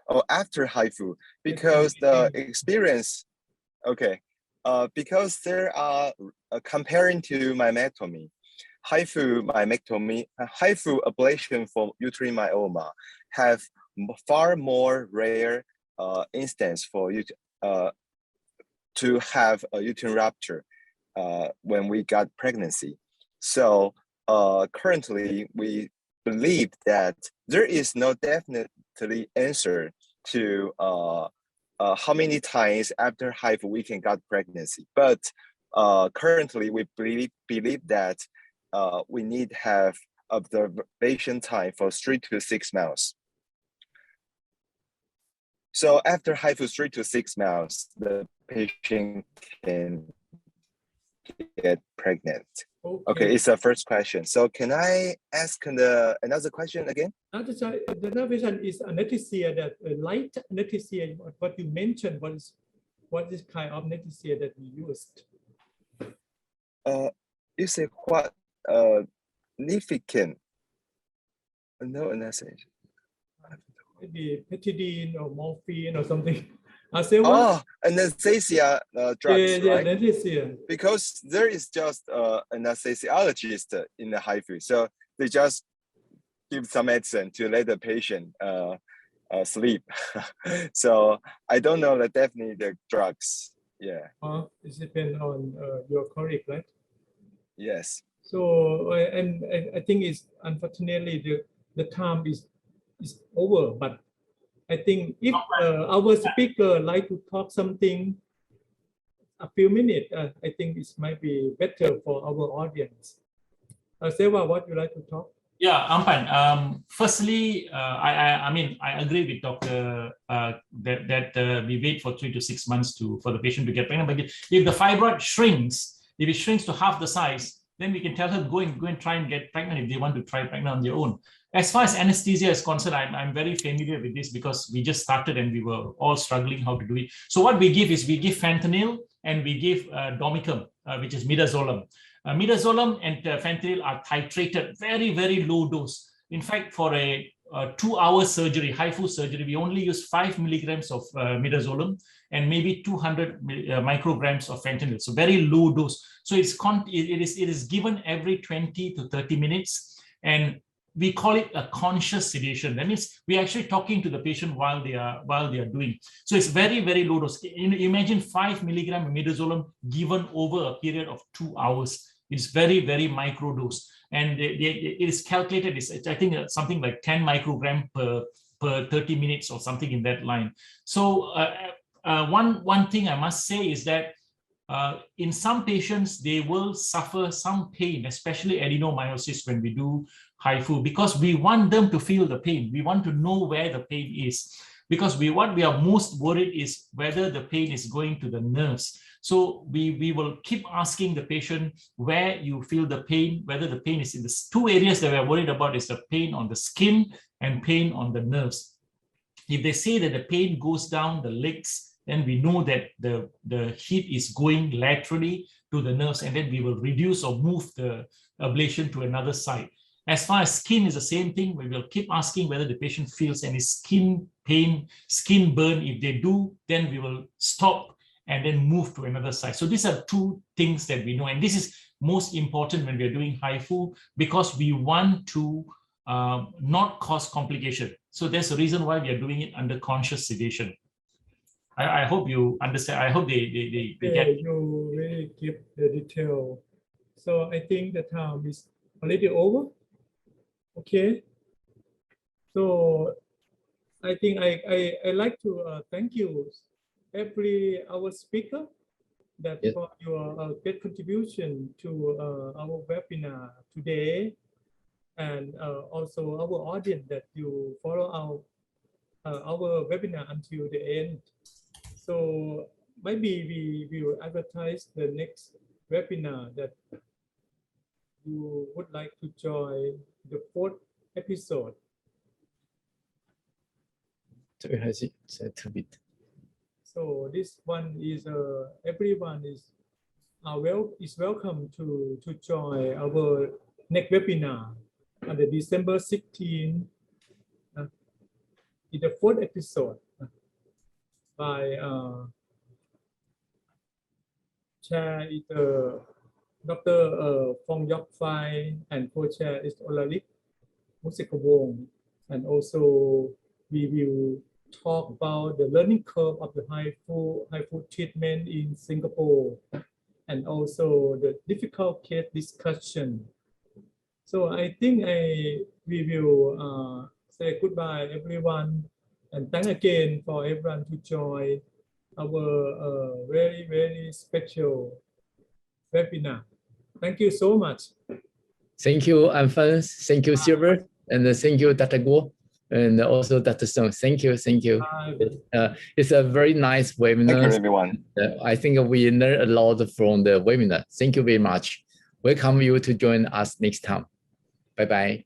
Oh, after HIFU, because the experience, okay, because there are comparing to myomectomy, HIFU ablation for uterine myoma have far more rare instance for you to have a uterine rupture when we got pregnancy. So currently we believe that there is no definitely answer to how many times after HIFU we can get pregnancy. But currently we believe that we need to have observation time for 3 to 6 months. So after HIFU 3 to 6 months, the patient can get pregnant. Okay, it's the first question. So can I ask another question again? The question is anesthesia, that light anesthesia, what you mentioned, what is kind of anesthesia that you used? You say what significant? No anesthesia. Maybe petidine or morphine or something. I say what? Oh, anesthesia drugs, yeah, right? anesthesia. Because there is just anesthesiologist in the HIFU, so they just give some medicine to let the patient sleep. So I don't know definitely the drugs. Yeah. It depends on your colleague, right? Yes. So and I think it's unfortunately the time is over, but I think if our speaker like to talk something a few minutes, I think it might be better for our audience. Seva, what you like to talk? Yeah, Ampan. Firstly, I mean, I agree with Dr. That we wait for 3 to 6 months for the patient to get pregnant. But if the fibroid shrinks, if it shrinks to half the size, then we can tell her go and try and get pregnant if they want to try pregnant on their own. As far as anesthesia is concerned, I'm very familiar with this because we just started and we were all struggling how to do it. So what we give is we give fentanyl and we give domicum, which is midazolam. Midazolam and fentanyl are titrated very, very low dose. In fact, for a 2-hour surgery, HIFU surgery, we only use 5 milligrams of midazolam and maybe 200 micrograms of fentanyl. So very low dose. So it is given every 20 to 30 minutes, and we call it a conscious sedation. That means we're actually talking to the patient while they are doing. So it's very, very low dose. Imagine 5 milligram of midazolam given over a period of 2 hours. It's very, very micro dose. And it is calculated, I think something like 10 microgram per 30 minutes or something in that line. So one thing I must say is that in some patients, they will suffer some pain, especially adenomyosis when we do HIFU, because we want them to feel the pain. We want to know where the pain is, because what we are most worried is whether the pain is going to the nerves. So we will keep asking the patient where you feel the pain, whether the pain is in the 2 areas that we are worried about is the pain on the skin and pain on the nerves. If they say that the pain goes down the legs, then we know that the heat is going laterally to the nerves, and then we will reduce or move the ablation to another side. As far as skin is the same thing, we will keep asking whether the patient feels any skin pain, skin burn. If they do, then we will stop and then move to another side. So these are 2 things that we know. And this is most important when we're doing HIFU, because we want to not cause complication. So that's the reason why we are doing it under conscious sedation. I hope you understand. I hope they get. You really give the detail. So I think the time is already over. Okay. So I think I like to thank you, our speaker, for your great contribution to our webinar today, and also our audience that you follow our webinar until the end. So maybe we will advertise the next webinar that you would like to join the 4th episode. So this one is everyone is welcome to join our next webinar on the December 16th in the 4th episode by chair is Dr. Phong Yok Phai, and co-chair is Olarik Musikawong. And also we will talk about the learning curve of the HIFU treatment in Singapore, and also the difficult case discussion. So I think we will say goodbye everyone, and thank again for everyone to join our very, very special webinar. Thank you so much. Thank you, Anfang. Thank you, Silver. And thank you, Dr. Guo. And also Dr. Song. Thank you. Thank you. It's a very nice webinar. Thank you, everyone. I think we learned a lot from the webinar. Thank you very much. Welcome you to join us next time. Bye-bye.